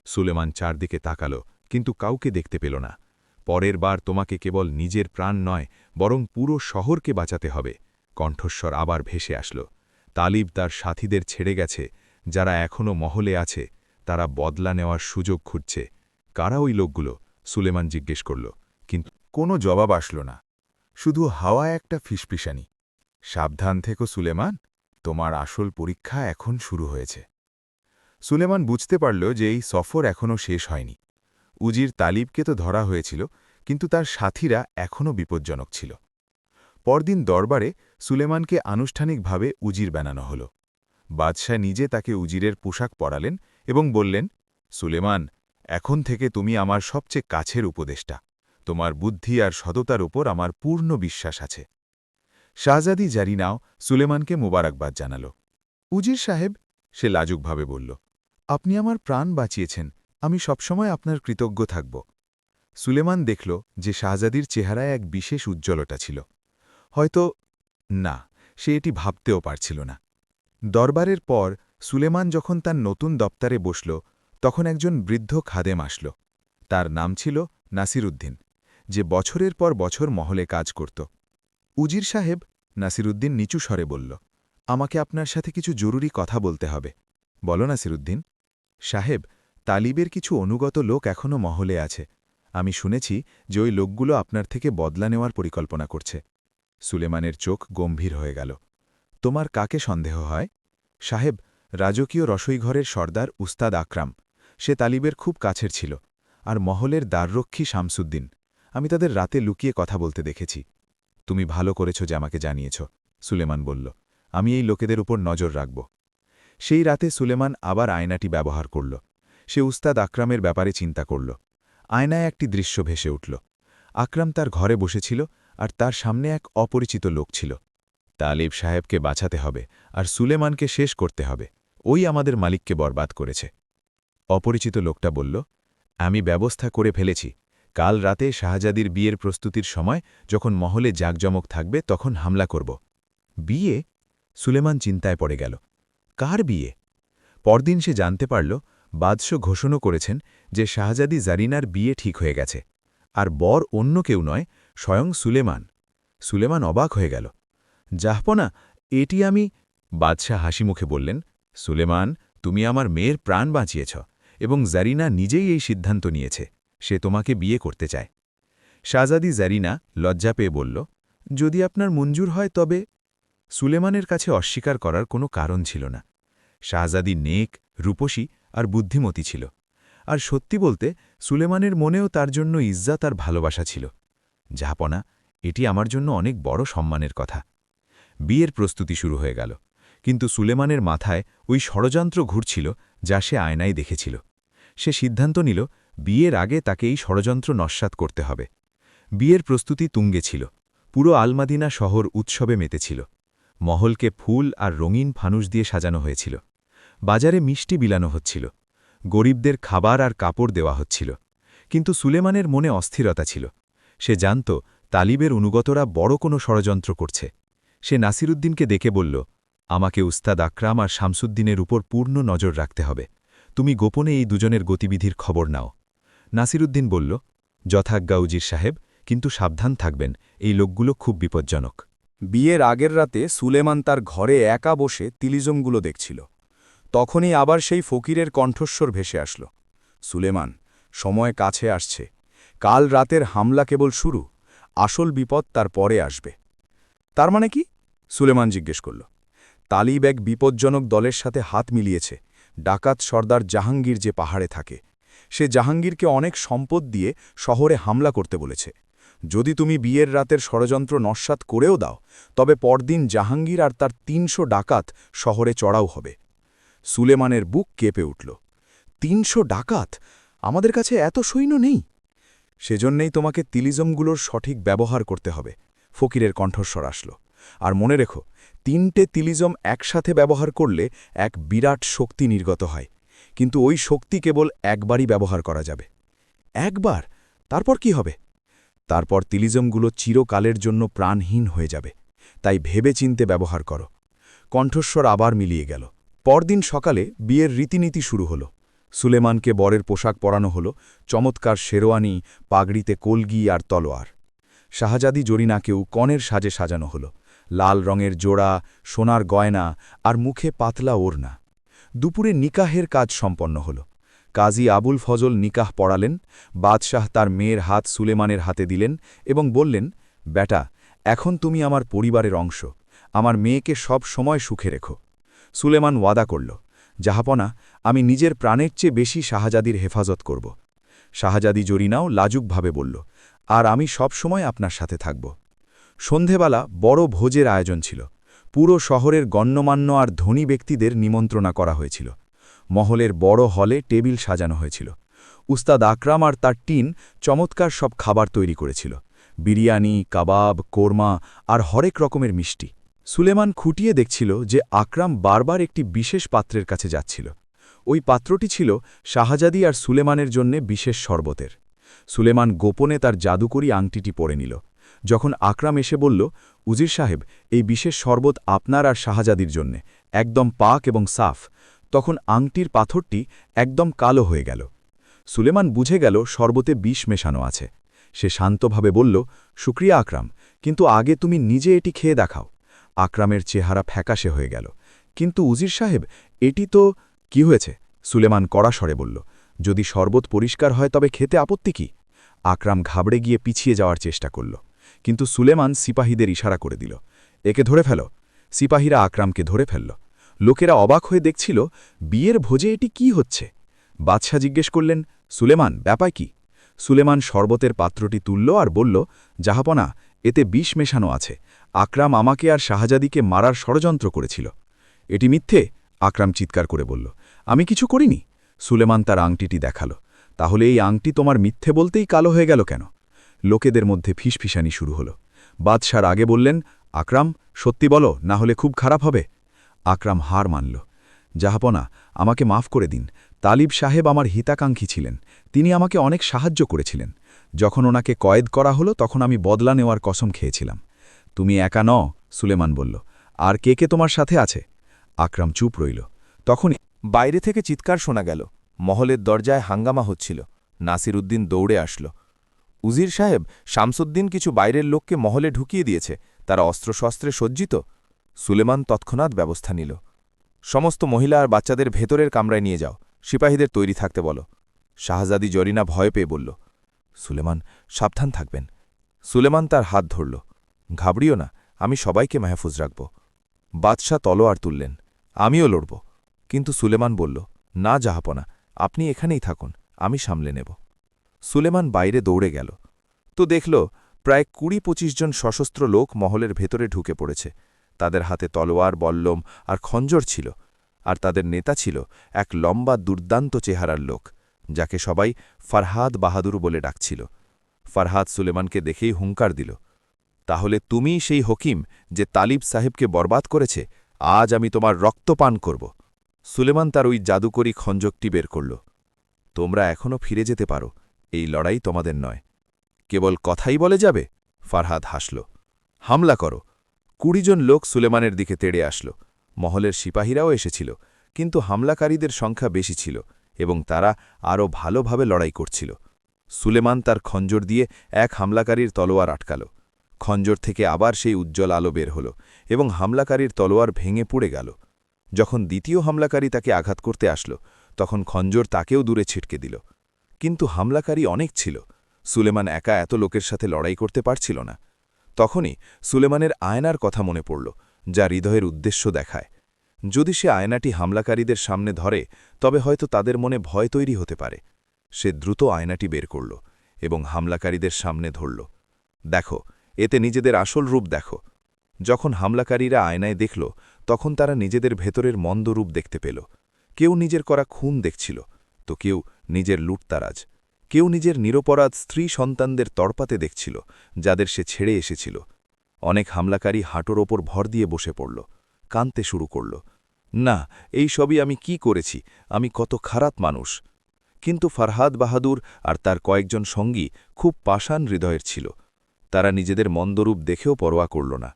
সুলেমান চারদিকে তাকাল, কিন্তু কাউকে দেখতে পেল না। পরের বার তোমাকে কেবল নিজের প্রাণ নয়, বরং পুরো শহরকে বাঁচাতে হবে। কণ্ঠস্বর আবার ভেসে আসল, তালিব তার সাথীদের ছেড়ে গেছে, যারা এখনও মহলে আছে, তারা বদলা নেওয়ার সুযোগ খুঁজছে। কারা ওই লোকগুলো? সুলেমান জিজ্ঞেস করল, কিন্তু কোনো জবাব আসল না, শুধু হাওয়ায় একটা ফিসফিসানি। সাবধান থেকো সুলেমান, তোমার আসল পরীক্ষা এখন শুরু হয়েছে। সুলেমান বুঝতে পারল যে এই সফর এখনও শেষ হয়নি। উজির তালিবকে তো ধরা হয়েছিল, কিন্তু তার সাথীরা এখনও বিপজ্জনক ছিল। পরদিন দরবারে সুলেমানকে আনুষ্ঠানিকভাবে উজির বানানো হল। বাদশাহ নিজে তাকে উজিরের পোশাক পরালেন এবং বললেন, সুলেমান, এখন থেকে তুমি আমার সবচেয়ে কাছের উপদেষ্টা। তোমার বুদ্ধি আর সততার উপর আমার পূর্ণ বিশ্বাস আছে। শাহজাদি জারিনাও সুলেমানকে মোবারকবাদ জানাল। উজির সাহেব, সে লাজুকভাবে বলল, আপনি আমার প্রাণ বাঁচিয়েছেন, আমি সবসময় আপনার কৃতজ্ঞ থাকব। সুলেমান দেখল যে শাহজাদির চেহারায় এক বিশেষ উজ্জ্বলতা ছিল। হয়তো না, সে এটি ভাবতেও পারছিল না। দরবারের পর সুলেমান যখন তার নতুন দপ্তরে বসল, তখন একজন বৃদ্ধ খাদেম আসল। তার নাম ছিল নাসিরুদ্দিন, যে বছরের পর বছর মহলে কাজ করত। উজির সাহেব, নাসিরুদ্দিন নিচু স্বরে বলল, আমাকে আপনার সাথে কিছু জরুরি কথা বলতে হবে। বলো নাসিরুদ্দিন। সাহেব, তালিবের কিছু অনুগত লোক এখনও মহলে আছে। আমি শুনেছি যে ওই লোকগুলো আপনার থেকে বদলা নেওয়ার পরিকল্পনা করছে। সুলেমানের চোখ গম্ভীর হয়ে গেল। তোমার কাকে সন্দেহ হয়? সাহেব, রাজকীয় রসইঘরের সর্দার উস্তাদ আকরাম, সে তালিবের খুব কাছের ছিল, আর মহলের দ্বাররক্ষী শামসুদ্দিন। আমি তাদের রাতে লুকিয়ে কথা বলতে দেখেছি। তুমি ভালো করেছ যে আমাকে জানিয়েছ, সুলেমান বলল। আমি এই লোকেদের উপর নজর রাখব। সেই রাতে সুলেমান আবার আয়নাটি ব্যবহার করল। সে উস্তাদ আকরামের ব্যাপারে চিন্তা করল। আয়নায় একটি দৃশ্য ভেসে উঠল। আকরাম তার ঘরে বসেছিল, আর তার সামনে এক অপরিচিত লোক ছিল। তালিব সাহেবকে বাঁচাতে হবে, আর সুলেমানকে শেষ করতে হবে। ওই আমাদের মালিককে বরবাদ করেছে। অপরিচিত লোকটা বলল, আমি ব্যবস্থা করে ফেলেছি। কাল রাতে শাহজাদির বিয়ের প্রস্তুতির সময় যখন মহলে জাঁকজমক থাকবে তখন হামলা করব। বিয়ে? সুলেমান চিন্তায় পড়ে গেল। কার বিয়ে? পরদিন সে জানতে পারল বাদশাহ ঘোষণা করেছেন যে শাহজাদি জারিনার বিয়ে ঠিক হয়ে গেছে, আর বর অন্য কেউ নয়, স্বয়ং সুলেমান। সুলেমান অবাক হয়ে গেল। জাহপনা, এটি আমি। বাদশাহ হাসিমুখে বললেন, সুলেমান, তুমি আমার মেয়ের প্রাণ বাঁচিয়েছ, এবং জারিনা নিজেই এই সিদ্ধান্ত নিয়েছে, সে তোমাকে বিয়ে করতে চায়। শাহজাদি জারিনা লজ্জা পেয়ে বলল, যদি আপনার মঞ্জুর হয় তবে। সুলেমানের কাছে অস্বীকার করার কোনো কারণ ছিল না। শাহজাদি নেক, রূপসী আর বুদ্ধিমতী ছিল, আর সত্যি বলতে সুলেমানের মনেও তার জন্য ইজ্জত আর ভালোবাসা ছিল। জাহাপনা, এটি আমার জন্য অনেক বড় সম্মানের কথা। বিয়ের প্রস্তুতি শুরু হয়ে গেল, কিন্তু সুলেমানের মাথায় ওই ষড়যন্ত্র ঘুরছিল যা সে আয়নায় দেখেছিল। সে সিদ্ধান্ত নিল বিয়ের আগে তাকে এই ষড়যন্ত্র নস্যাৎ করতে হবে। বিয়ের প্রস্তুতি তুঙ্গে ছিল। পুরো আলমাদিনা শহর উৎসবে মেতেছিল। মহলকে ফুল আর রঙিন ফানুস দিয়ে সাজানো হয়েছিল। বাজারে মিষ্টি বিলানো হচ্ছিল। গরিবদের খাবার আর কাপড় দেওয়া হচ্ছিল। কিন্তু সুলেমানের মনে অস্থিরতা ছিল। সে জানত তালিবের অনুগতরা বড় কোনো ষড়যন্ত্র করছে। সে নাসিরুদ্দিনকে ডেকে বলল, আমাকে উস্তাদ আকরাম আর শামসুদ্দিনের উপর পূর্ণ নজর রাখতে হবে। তুমি গোপনে এই দুজনের গতিবিধির খবর নাও। নাসিরুদ্দিন বলল, যথাজ্ঞা উজির সাহেব, কিন্তু সাবধান থাকবেন, এই লোকগুলো খুব বিপজ্জনক। বিয়ের আগের রাতে সুলেমান তার ঘরে একা বসে তিলিজমগুলো দেখছিল। তখনই আবার সেই ফকিরের কণ্ঠস্বর ভেসে আসল, সুলেমান, সময় কাছে আসছে। কাল রাতের হামলা কেবল শুরু, আসল বিপদ তার পরে আসবে। তার মানে কি? সুলেমান জিজ্ঞেস করল। তালিব এক বিপজ্জনক দলের সাথে হাত মিলিয়েছে। ডাকাত সর্দার জাহাঙ্গীর যে পাহাড়ে থাকে, সে জাহাঙ্গীরকে অনেক সম্পদ দিয়ে শহরে হামলা করতে বলেছে। যদি তুমি বিয়ের রাতের ষড়যন্ত্র নস্যাৎ করেও দাও, তবে পরদিন জাহাঙ্গীর আর তার ৩০০ ডাকাত শহরে চড়াও হবে। সুলেমানের বুক কেঁপে উঠল। ৩০০ ডাকাত? আমাদের কাছে এত সৈন্য নেই। সেজন্যেই তোমাকে তিলিজমগুলোর সঠিক ব্যবহার করতে হবে, ফকিরের কণ্ঠস্বর আসল। আর মনে রেখো, ৩টে তিলিজম একসাথে ব্যবহার করলে এক বিরাট শক্তি নির্গত হয়, কিন্তু ওই শক্তি কেবল একবারই ব্যবহার করা যাবে। একবার? তারপর কি হবে? তারপর তিলিজমগুলো চিরকালের জন্য প্রাণহীন হয়ে যাবে। তাই ভেবেচিন্তে ব্যবহার করো। কণ্ঠস্বর আবার মিলিয়ে গেল। পরদিন সকালে বিয়ের রীতিনীতি শুরু হল। সুলেমানকে বরের পোশাক পরানো হল, চমৎকার শেরওয়ানি, পাগড়িতে কলগি আর তলোয়ার। শাহজাদি জরিনাকেও কনের সাজে সাজানো হল, লাল রঙের জোড়া, সোনার গয়না আর মুখে পাতলা ওড়না। দুপুরে নিকাহের কাজ সম্পন্ন হল। কাজী আবুল ফজল নিকাহ পড়ালেন। বাদশাহ তার মেয়ের হাত সুলেমানের হাতে দিলেন এবং বললেন, বেটা, এখন তুমি আমার পরিবারের অংশ, আমার মেয়েকে সব সময় সুখে রেখো। সুলেমান ওয়াদা করল, জাহাপনা, আমি নিজের প্রাণের চেয়ে বেশি শাহজাদির হেফাজত করব। শাহজাদি জরিনাও লাজুকভাবে বলল, আর আমি সব সময় আপনার সাথে থাকব। সন্ধেবেলা বড় ভোজের আয়োজন ছিল। পুরো শহরের গণ্যমান্য আর ধনী ব্যক্তিদের নিমন্ত্রণা করা হয়েছিল। মহলের বড় হলে টেবিল সাজানো হয়েছিল। উস্তাদ আকরাম আর তার টিন চমৎকার সব খাবার তৈরি করেছিল, বিরিয়ানি, কাবাব, কোরমা আর হরেক রকমের মিষ্টি। সুলেমান খুঁটিয়ে দেখছিল যে আকরাম বারবার একটি বিশেষ পাত্রের কাছে যাচ্ছিল। ওই পাত্রটি ছিল শাহজাদি আর সুলেমানের জন্যে বিশেষ শরবতের। সুলেমান গোপনে তার জাদুকরি আংটিটি পরে নিল। যখন আকরাম এসে বলল, উজির সাহেব, এই বিশেষ শরবত আপনার আর শাহজাদির জন্যে, একদম পাক এবং সাফ, তখন আংটির পাথরটি একদম কালো হয়ে গেল। সুলেমান বুঝে গেল শরবতে বিষ মেশানো আছে। সে শান্তভাবে বলল, শুক্রিয়া আকরাম, কিন্তু আগে তুমি নিজে এটি খেয়ে দেখাও। আকরামের চেহারা ফ্যাকাশে হয়ে গেল। কিন্তু উজির সাহেব, এটি তো... কি হয়েছে? সুলেমান কড়া স্বরে বলল, যদি শরবত পরিষ্কার হয় তবে খেতে আপত্তি কি? আকরাম ঘাবড়ে গিয়ে পিছিয়ে যাওয়ার চেষ্টা করল, কিন্তু সুলেমান সিপাহীদের ইশারা করে দিল, একে ধরে ফেলো। সিপাহীরা আকরামকে ধরে ফেলল। লোকেরা অবাক হয়ে দেখছিল, বিয়ের ভোজে এটি কি হচ্ছে? বাদশাহ জিজ্ঞেস করলেন, সুলেমান, ব্যাপার কি? সুলেমান শরবতের পাত্রটি তুলল আর বলল, জাহাপনা, এতে বিষ মেশানো আছে। আকরাম আমাকে আর শাহজাদিকে মারার ষড়যন্ত্র করেছিল। এটি মিথ্যে, আকরাম চিৎকার করে বলল, আমি কিছু করিনি। সুলেমান তার আংটিটি দেখালো। তাহলে এই আংটি তোমার মিথ্যে বলতেই কালো হয়ে গেল কেন? লোকেদের মধ্যে ফিসফিসানি শুরু হল। বাদশার আগে বললেন, আকরাম, সত্যি বলো, না হলে খুব খারাপ হবে। আকরাম হার মানল। জাহাপনা, আমাকে মাফ করে দিন। তালিব সাহেব আমার হিতাকাঙ্ক্ষী ছিলেন, তিনি আমাকে অনেক সাহায্য করেছিলেন। যখন ওনাকে কয়েদ করা হলো তখন আমি বদলা নেওয়ার কসম খেয়েছিলাম। তুমি একা নও, সুলেমান বলল, আর কে কে তোমার সাথে আছে? আকরাম চুপ রইল। তখনই বাইরে থেকে চিৎকার শোনা গেল। মহলের দরজায় হাঙ্গামা হচ্ছিল। নাসিরুদ্দিন দৌড়ে আসল। উজির সাহেব, শামসুদ্দিন কিছু বাইরের লোককে মহলে ঢুকিয়ে দিয়েছে, তারা অস্ত্রশস্ত্রে সজ্জিত। সুলেমান তৎক্ষণাৎ ব্যবস্থা নিল। সমস্ত মহিলা আর বাচ্চাদের ভেতরের কামরায় নিয়ে যাও, সিপাহীদের তৈরি থাকতে বলো। শাহজাদি জরিনা ভয় পেয়ে বলল, সুলেমান, সাবধান থাকবেন। সুলেমান তার হাত ধরল, ঘাবড়িও না, আমি সবাইকে মাহফুজ রাখব। বাদশাহ তলোয়ার তুললেন, আমিও লড়ব। কিন্তু সুলেমান বলল, না জাহাপনা, আপনি এখানেই থাকুন, আমি সামলে নেব। সুলেমান বাইরে দৌড়ে গেল তো দেখল প্রায় ২০-২৫ জন সশস্ত্র লোক মহলের ভেতরে ঢুকে পড়েছে। তাদের হাতে তলোয়ার, বল্লম আর খঞ্জর ছিল, আর তাদের নেতা ছিল এক লম্বা দুর্দান্ত চেহারার লোক, যাকে সবাই ফারহাদ বাহাদুর বলে ডাকছিল। ফারহাদ সুলেমানকে দেখেই হুঙ্কার দিল, তাহলে তুমিই সেই হকিম যে তালিব সাহেবকে বরবাদ করেছে? আজ আমি তোমার রক্ত পান করব। সুলেমান তার ওই জাদুকরী খঞ্জকটি বের করল। তোমরা এখনও ফিরে যেতে পারো, এই লড়াই তোমাদের নয়। কেবল কথাই বলে যাবে? ফারহাদ হাসল। হামলা করো। ২০ জন লোক সুলেমানের দিকে তেড়ে আসল। মহলের সিপাহীরাও এসেছিল, কিন্তু হামলাকারীদের সংখ্যা বেশি ছিল এবং তারা আরও ভালোভাবে লড়াই করছিল। সুলেমান তার খঞ্জর দিয়ে এক হামলাকারীর তলোয়ার আটকাল। খঞ্জর থেকে আবার সেই উজ্জ্বল আলো বের হল এবং হামলাকারীর তলোয়ার ভেঙে পুড়ে গেল। যখন দ্বিতীয় হামলাকারী তাকে আঘাত করতে আসল, তখন খঞ্জর তাকেও দূরে ছিটকে দিল। কিন্তু হামলাকারী অনেক ছিল, সুলেমান একা এত লোকের সাথে লড়াই করতে পারছিল না। তখনই সুলেমানের আয়নার কথা মনে পড়ল, যা হৃদয়ের উদ্দেশ্য দেখায়। যদি সে আয়নাটি হামলাকারীদের সামনে ধরে, তবে হয়তো তাদের মনে ভয় তৈরি হতে পারে। সে দ্রুত আয়নাটি বের করল এবং হামলাকারীদের সামনে ধরল। দেখো, এতে নিজেদের আসল রূপ দেখো। যখন হামলাকারীরা আয়নায় দেখল, তখন তারা নিজেদের ভেতরের মন্দ রূপ দেখতে পেল। কেউ নিজের করা খুন দেখছিল, তো কেউ নিজের লুটতারাজ। কেউ নিজের নিরপরাধ স্ত্রী সন্তানদের তড়পাতে দেখছিল, যাদের সে ছেড়ে এসেছিল। অনেক হামলাকারী হাঁটুর ওপর ভর দিয়ে বসে পড়ল, কাঁদতে শুরু করল। না, এই সবই আমি কি করেছি, আমি কত খারাপ মানুষ। কিন্তু ফারহাদ বাহাদুর আর তার কয়েকজন সঙ্গী খুব পাষাণ হৃদয়ের ছিল। তারা নিজেদের মন্দরূপ দেখেও পরোয়া করল না।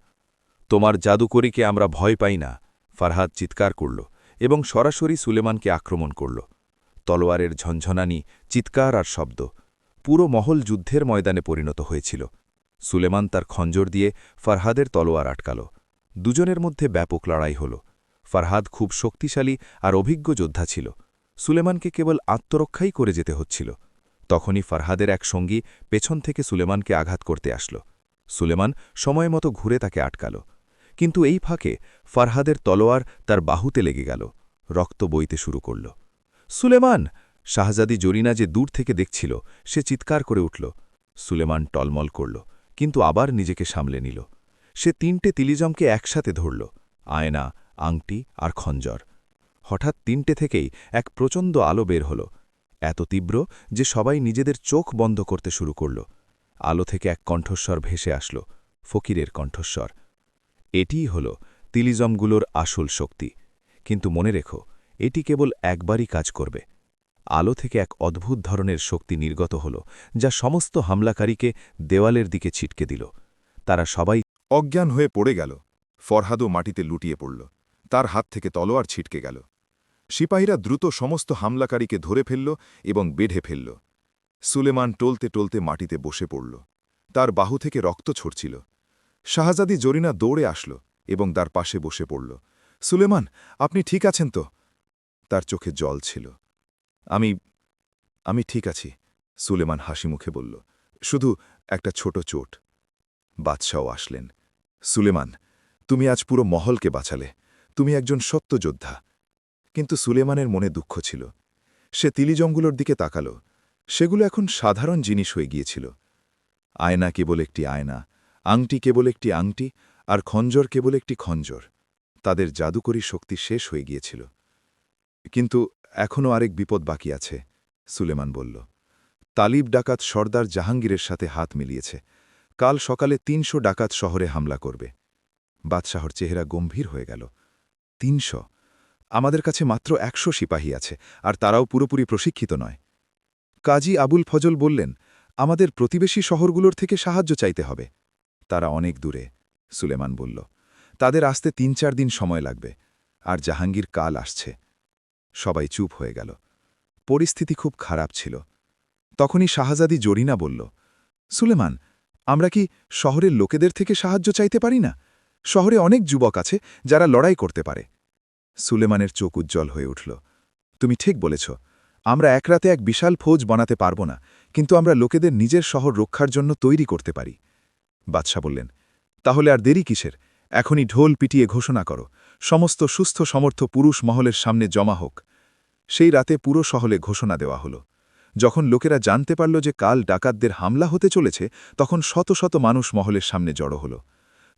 তোমার জাদুকরীকে আমরা ভয় পাই না, ফারহাদ চিৎকার করল এবং সরাসরি সুলেমানকে আক্রমণ করল। তলোয়ারের ঝনঝনানি, চিৎকার আর শব্দ, পুরো মহল যুদ্ধের ময়দানে পরিণত হয়েছিল। সুলেমান তার খঞ্জর দিয়ে ফারহাদের তলোয়ার আটকাল। দুজনের মধ্যে ব্যাপক লড়াই হল। ফারহাদ খুব শক্তিশালী আর অভিজ্ঞ যোদ্ধা ছিল। সুলেমানকে কেবল আত্মরক্ষাই করে যেতে হচ্ছিল। তখনই ফারহাদের এক সঙ্গী পেছন থেকে সুলেমানকে আঘাত করতে আসল। সুলেমান সময়মতো ঘুরে তাকে আটকাল, কিন্তু এই ফাঁকে ফারহাদের তলোয়ার তার বাহুতে লেগে গেল। রক্ত বইতে শুরু করল। সুলেমান! শাহজাদি জরিনা যে দূর থেকে দেখছিল, সে চিৎকার করে উঠল। সুলেমান টলমল করল, কিন্তু আবার নিজেকে সামলে নিল। সে ৩টে তিলিজমকে একসাথে ধরল, আয়না, আংটি আর খঞ্জর। হঠাৎ ৩টে থেকেই এক প্রচণ্ড আলো বের হল, এত তীব্র যে সবাই নিজেদের চোখ বন্ধ করতে শুরু করল। আলো থেকে এক কণ্ঠস্বর ভেসে আসল, ফকিরের কণ্ঠস্বর। এটিই হল তিলিজমগুলোর আসল শক্তি। কিন্তু মনে রেখো, এটি কেবল একবারই কাজ করবে। আলো থেকে এক অদ্ভুত ধরনের শক্তি নির্গত হল, যা সমস্ত হামলাকারীকে দেওয়ালের দিকে ছিটকে দিল। তারা সবাই অজ্ঞান হয়ে পড়ে গেল। ফরহাদও মাটিতে লুটিয়ে পড়ল, তার হাত থেকে তলোয়ার ছিটকে গেল। সিপাহীরা দ্রুত সমস্ত হামলাকারীকে ধরে ফেলল এবং বেঁধে ফেলল। সুলেমান টলতে টলতে মাটিতে বসে পড়ল, তার বাহু থেকে রক্ত ছড়ছিল। শাহজাদি জরিনা দৌড়ে আসল এবং তার পাশে বসে পড়ল। সুলেমান, আপনি ঠিক আছেন তো? তার চোখে জল ছিল। আমি ঠিক আছি, সুলেমান হাসি মুখে বলল। শুধু একটা ছোট চোট। বাদশাও আসলেন। সুলেমান, তুমি আজ পুরো মহলকে বাঁচালে। তুমি একজন সত্য যোদ্ধা। কিন্তু সুলেমানের মনে দুঃখ ছিল। সে তিলিজমগুলোর দিকে তাকাল। সেগুলো এখন সাধারণ জিনিস হয়ে গিয়েছিল। আয়না কেবল একটি আয়না, আংটি কেবল একটি আংটি, আর খঞ্জর কেবল একটি খঞ্জর। তাদের জাদুকরী শক্তি শেষ হয়ে গিয়েছিল। কিন্তু এখনও আরেক বিপদ বাকি আছে, সুলেমান বলল। তালিব ডাকাত সর্দার জাহাঙ্গীরের সাথে হাত মিলিয়েছে। কাল সকালে ৩০০ ডাকাত শহরে হামলা করবে। বাদশাহর চেহারা গম্ভীর হয়ে গেল। ৩০০? আমাদের কাছে মাত্র ১০০ সিপাহী আছে, আর তারাও পুরোপুরি প্রশিক্ষিত নয়। কাজী আবুল ফজল বললেন, আমাদের প্রতিবেশী শহরগুলোর থেকে সাহায্য চাইতে হবে। তারা অনেক দূরে, সুলেমান বলল। তাদের আসতে ৩-৪ দিন সময় লাগবে, আর জাহাঙ্গীর কাল আসছে। সবাই চুপ হয়ে গেল। পরিস্থিতি খুব খারাপ ছিল। তখনই শাহজাদি জরিনা বলল, সুলেমান, আমরা কি শহরের লোকেদের থেকে সাহায্য চাইতে পারি না? শহরে অনেক যুবক আছে যারা লড়াই করতে পারে। সুলেমানের চোখ উজ্জ্বল হয়ে উঠল। তুমি ঠিক বলেছ, আমরা এক রাতে এক বিশাল ফৌজ বানাতে পারব না, কিন্তু আমরা লোকেদের নিজের শহর রক্ষার জন্য তৈরি করতে পারি। বাদশা বললেন, তাহলে আর দেরি কিসের? এখনই ঢোল পিটিয়ে ঘোষণা করো, সমস্ত সুস্থ সমর্থ পুরুষ মহলের সামনে জমা হোক। সেই রাতে পুরো শহরে ঘোষণা দেওয়া হল। যখন লোকেরা জানতে পারল যে কাল ডাকাতদের হামলা হতে চলেছে, তখন শত শত মানুষ মহলের সামনে জড়ো হল।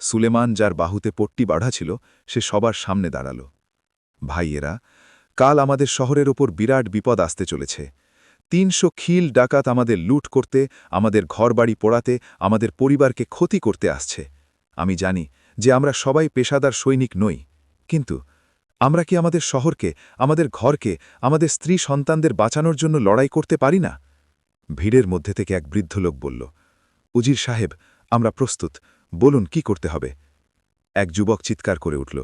সুলেমান, যার বাহুতে পট্টি বাঁধা ছিল, সে সবার সামনে দাঁড়াল। ভাইয়েরা, কাল আমাদের শহরের ওপর বিরাট বিপদ আসতে চলেছে। ৩০০ খিল ডাকাত আমাদের লুট করতে, আমাদের ঘরবাড়ি পোড়াতে, আমাদের পরিবারকে ক্ষতি করতে আসছে। আমি জানি যে আমরা সবাই পেশাদার সৈনিক নই, কিন্তু আমরা কি আমাদের শহরকে, আমাদের ঘরকে, আমাদের স্ত্রী সন্তানদের বাঁচানোর জন্য লড়াই করতে পারি না? ভিড়ের মধ্যে থেকে এক বৃদ্ধ লোক বলল, উজির সাহেব, আমরা প্রস্তুত, বলুন কি করতে হবে। এক যুবক চিৎকার করে উঠল,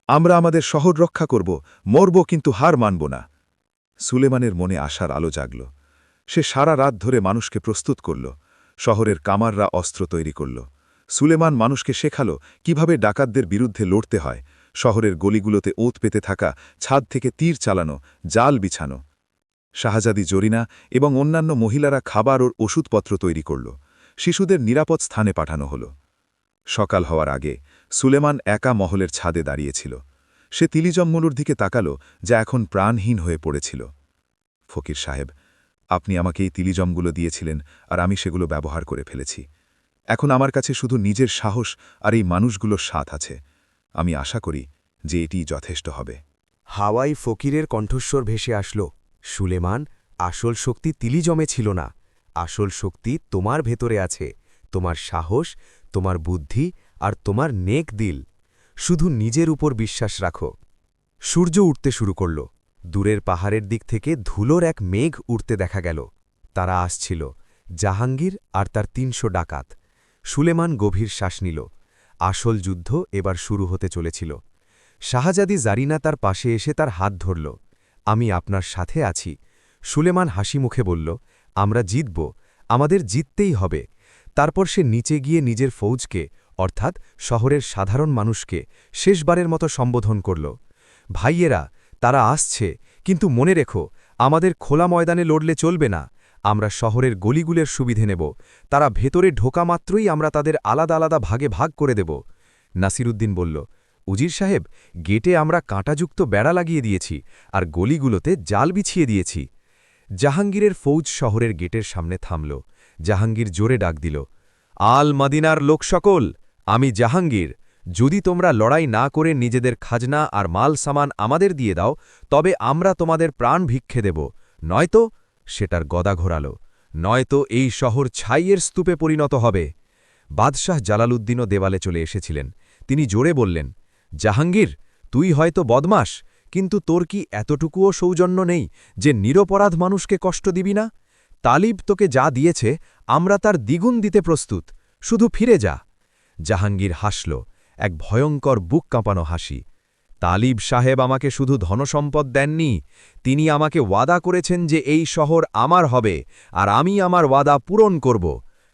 আমরা আমাদের শহর রক্ষা করব, মরব কিন্তু হার মানব না। সুলেমানের মনে আশার আলো জাগল। সে সারা রাত ধরে মানুষকে প্রস্তুত করল। শহরের কামাররা অস্ত্র তৈরি করল। সুলেমান মানুষকে শেখালো কিভাবে ডাকাতদের বিরুদ্ধে লড়তে হয়, শহরের গলিগুলোতে ওত পেতে থাকা, ছাদ থেকে তীর চালানো, জাল বিছানো। শাহজাদি জরিনা এবং অন্যান্য মহিলারা খাবার ও ওষুধপত্র তৈরি করল। শিশুদের নিরাপদ স্থানে পাঠানো হল। সকাল হওয়ার আগে সুলেমান একা মহলের ছাদে দাঁড়িয়েছিল। সে তিলিজম্মলুর দিকে তাকালো, যা এখন প্রাণহীন হয়ে পড়েছিল। ফকির সাহেব, আপনি আমাকে এই তিলিজমগুলো দিয়েছিলেন, আর আমি সেগুলো ব্যবহার করে ফেলেছি। এখন আমার কাছে শুধু নিজের সাহস আর এই মানুষগুলোর সাথ আছে। আমি আশা করি যে এটি যথেষ্ট হবে। হাওয়াই ফকিরের কণ্ঠস্বর ভেসে আসল, সুলেমান, আসল শক্তি তিলিজমে ছিল না, আসল শক্তি তোমার ভেতরে আছে, তোমার সাহস, তোমার বুদ্ধি আর তোমার নেক দিল। শুধু নিজের উপর বিশ্বাস রাখো। সূর্য উঠতে শুরু করল। দূরের পাহাড়ের দিক থেকে ধুলোর এক মেঘ উঠতে দেখা গেল। তারা আসছিল, জাহাঙ্গীর আর তার ৩০০ ডাকাত। সুলেমান গভীর শ্বাস নিল। আসল যুদ্ধ এবার শুরু হতে চলেছিল। শাহজাদি জারিনা তার পাশে এসে তার হাত ধরল। আমি আপনার সাথে আছি। সুলেমান হাসি মুখে বলল, আমরা জিতব, আমাদের জিততেই হবে। তারপর সে নিচে গিয়ে নিজের ফৌজকে, অর্থাৎ শহরের সাধারণ মানুষকে শেষবারের মতো সম্বোধন করল। ভাইয়েরা, তারা আসছে, কিন্তু মনে রেখো, আমাদের খোলা ময়দানে লড়লে চলবে না। আমরা শহরের গলিগুলের সুবিধে নেব। তারা ভেতরে ঢোকা মাত্রই আমরা তাদের আলাদা আলাদা ভাগে ভাগ করে দেব। নাসিরুদ্দিন বলল, উজির সাহেব, গেটে আমরা কাঁটাযুক্ত বেড়া লাগিয়ে দিয়েছি, আর গলিগুলোতে জাল বিছিয়ে দিয়েছি। জাহাঙ্গীরের ফৌজ শহরের গেটের সামনে থামল। জাহাঙ্গীর জোরে ডাক দিল, আল মাদিনার লোক সকল, আমি জাহাঙ্গীর। যদি তোমরা লড়াই না করে নিজেদের খাজনা আর মাল সামান আমাদের দিয়ে দাও, তবে আমরা তোমাদের প্রাণ ভিক্ষে দেব, নয়তো সেটার গদা ঘোরাল, নয়তো এই শহর ছাইয়ের স্তূপে পরিণত হবে। বাদশাহ জালালউদ্দিনও দেওয়ালে চলে এসেছিলেন। তিনি জোরে বললেন, জাহাঙ্গীর, তুই হয়তো বদমাস, কিন্তু তোর কি এতটুকুও সৌজন্য নেই যে নিরপরাধ মানুষকে কষ্ট দিবি না? তালিব তোকে যা দিয়েছে আমরা তার দ্বিগুণ দিতে প্রস্তুত, শুধু ফিরে যা। জাহাঙ্গীর হাসল, এক ভয়ঙ্কর বুক কাঁপানো হাসি। তালিব সাহেব আমাকে শুধু ধনসম্পদ দেননি, তিনি আমাকে ওয়াদা করেছেন যে এই শহর আমার হবে, আর আমি আমার ওয়াদা পূরণ করব।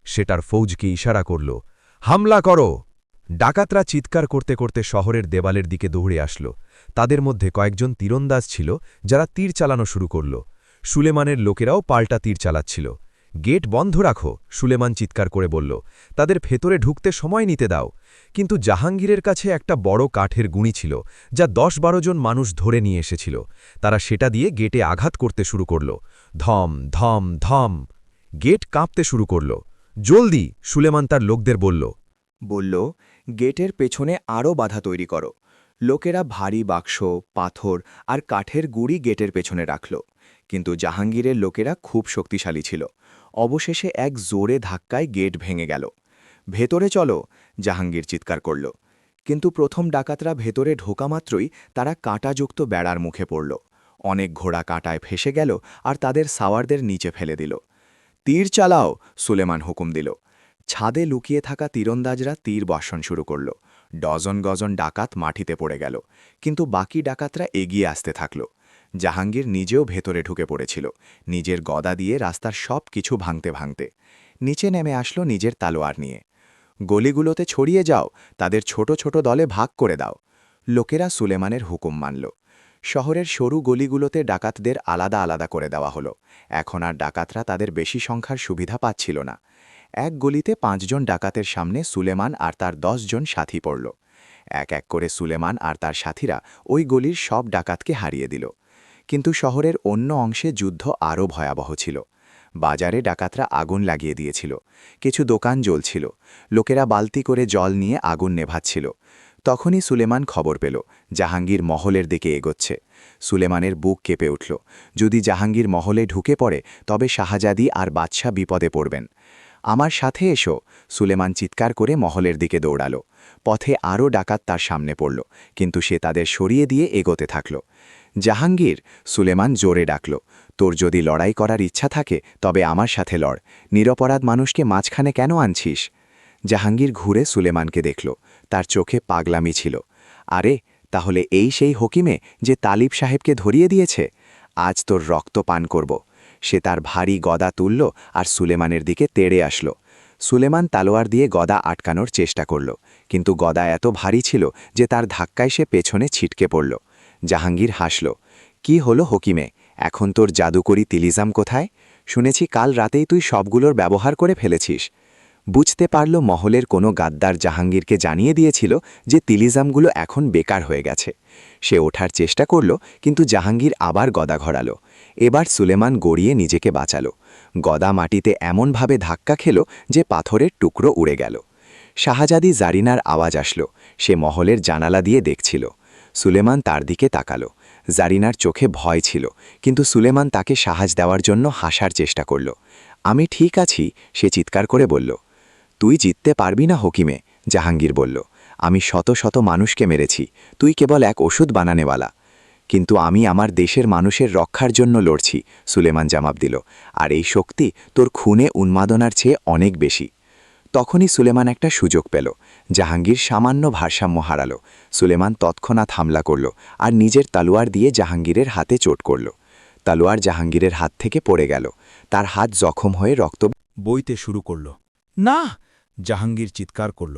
সেটার ফৌজকে ইশারা করল, হামলা করো। ডাকাতরা চিৎকার করতে করতে শহরের দেওয়ালের দিকে দৌড়ে আসল। তাদের মধ্যে কয়েকজন তীরন্দাজ ছিল, যারা তীর চালানো শুরু করল। সুলেমানের লোকেরাও পাল্টা তীর চালাচ্ছিল। গেট বন্ধ রাখো, সুলেমান চিৎকার করে বলল, তাদের ভেতরে ঢুকতে সময় নিতে দাও। কিন্তু জাহাঙ্গীরের কাছে একটা বড় কাঠের গুঁড়ি ছিল, যা ১০-১২ জন মানুষ ধরে নিয়ে এসেছিল। তারা সেটা দিয়ে গেটে আঘাত করতে শুরু করল। ধম ধম ধম, গেট কাঁপতে শুরু করল। জলদি, সুলেমান তার লোকদের বলল, গেটের পেছনে আরও বাধা তৈরি করো। লোকেরা ভারী বাক্স, পাথর আর কাঠের গুঁড়ি গেটের পেছনে রাখল। কিন্তু জাহাঙ্গীরের লোকেরা খুব শক্তিশালী ছিল। অবশেষে এক জোরে ধাক্কায় গেট ভেঙে গেল। ভেতরে চলো, জাহাঙ্গীর চিৎকার করল। কিন্তু প্রথম ডাকাতরা ভেতরে ঢোকা মাত্রই তারা কাঁটাযুক্ত বেড়ার মুখে পড়ল। অনেক ঘোড়া কাঁটায় ফেসে গেল আর তাদের সাওয়ারদের নিচে ফেলে দিল। তীর চালাও, সুলেমান হুকুম দিল। ছাদে লুকিয়ে থাকা তীরন্দাজরা তীর বর্ষণ শুরু করল। ডজন গজন ডাকাত মাটিতে পড়ে গেল, কিন্তু বাকি ডাকাতরা এগিয়ে আসতে থাকল। জাহাঙ্গীর নিজেও ভেতরে ঢুকে পড়েছিল, নিজের গদা দিয়ে রাস্তার সব কিছু ভাঙতে ভাঙতে। নিচে নেমে আসলো নিজের তালোয়ার নিয়ে। গলিগুলোতে ছড়িয়ে যাও, তাদের ছোট ছোট দলে ভাগ করে দাও। লোকেরা সুলেমানের হুকুম মানল। শহরের সরু গলিগুলোতে ডাকাতদের আলাদা আলাদা করে দেওয়া হলো। এখন আর ডাকাতরা তাদের বেশি সংখ্যার সুবিধা পাচ্ছিল না। এক গলিতে ৫ জন ডাকাতের সামনে সুলেমান আর তার ১০ জন সাথী পড়ল। এক এক করে সুলেমান আর তার সাথীরা ওই গলির সব ডাকাতকে হারিয়ে দিল। কিন্তু শহরের অন্য অংশে যুদ্ধ আরও ভয়াবহ ছিল। বাজারে ডাকাতরা আগুন লাগিয়ে দিয়েছিল। কিছু দোকান জ্বলছিল। লোকেরা বালতি করে জল নিয়ে আগুন নেভাচ্ছিল। তখনই সুলেমান খবর পেল জাহাঙ্গীর মহলের দিকে এগোচ্ছে। সুলেমানের বুক কেঁপে উঠল। যদি জাহাঙ্গীর মহলে ঢুকে পড়ে তবে শাহজাদি আর বাদশাহ বিপদে পড়বেন। আমার সাথে এসো, সুলেমান চিৎকার করে মহলের দিকে দৌড়াল। পথে আরও ডাকাত তার সামনে পড়ল, কিন্তু সে তাদের সরিয়ে দিয়ে এগোতে থাকল। জাহাঙ্গীর, সুলেমান জোরে ডাকল, তোর যদি লড়াই করার ইচ্ছা থাকে তবে আমার সাথে লড়। নিরপরাধ মানুষকে মাঝখানে কেন আনছিস? জাহাঙ্গীর ঘুরে সুলেমানকে দেখল। তার চোখে পাগলামি ছিল। আরে, তাহলে এই সেই হকিমে যে তালিব সাহেবকে ধরিয়ে দিয়েছে? আজ তোর রক্ত পান করব। সে তার ভারী গদা তুলল আর সুলেমানের দিকে তেড়ে আসল। সুলেমান তালোয়ার দিয়ে গদা আটকানোর চেষ্টা করল, কিন্তু গদা এত ভারী ছিল যে তার ধাক্কায় সে পেছনে ছিটকে পড়ল। জাহাঙ্গীর হাসল। কি হলো হকিমে, এখন তোর জাদুকরি তিলিজাম কোথায়? শুনেছি কাল রাতেই তুই সবগুলোর ব্যবহার করে ফেলেছিস। বুঝতে পারল মহলের কোনো গাদ্দার জাহাঙ্গীরকে জানিয়ে দিয়েছিল যে তিলিজামগুলো এখন বেকার হয়ে গেছে। সে ওঠার চেষ্টা করল, কিন্তু জাহাঙ্গীর আবার গদা ঘোরাল। এবার সুলেমান গড়িয়ে নিজেকে বাঁচাল। গদা মাটিতে এমনভাবে ধাক্কা খেল যে পাথরের টুকরো উড়ে গেল। শাহজাদি জারিনার আওয়াজ আসল। সে মহলের জানালা দিয়ে দেখছিল। সুলেমান তার দিকে তাকাল। জারিনার চোখে ভয় ছিল, কিন্তু সুলেমান তাকে সাহায্য দেওয়ার জন্য হাসার চেষ্টা করল। আমি ঠিক আছি, সে চিৎকার করে বলল। তুই জিততে পারবি না হকিমে, জাহাঙ্গীর বলল। আমি শত শত মানুষকে মেরেছি, তুই কেবল এক ওষুধ বানানেওয়ালা। কিন্তু আমি আমার দেশের মানুষের রক্ষার জন্য লড়ছি, সুলেমান জবাব দিল। আর এই শক্তি তোর খুনে উন্মাদনার চেয়ে অনেক বেশি। তখনই সুলেমান একটা সুযোগ পেল। জাহাঙ্গীর সামান্য ভারসাম্য হারাল। সুলেমান তৎক্ষণাৎ হামলা করল আর নিজের তালোয়ার দিয়ে জাহাঙ্গীরের হাতে চোট করল। তালোয়ার জাহাঙ্গীরের হাত থেকে পড়ে গেল। তার হাত জখম হয়ে রক্ত বইতে শুরু করল। না! জাহাঙ্গীর চিৎকার করল।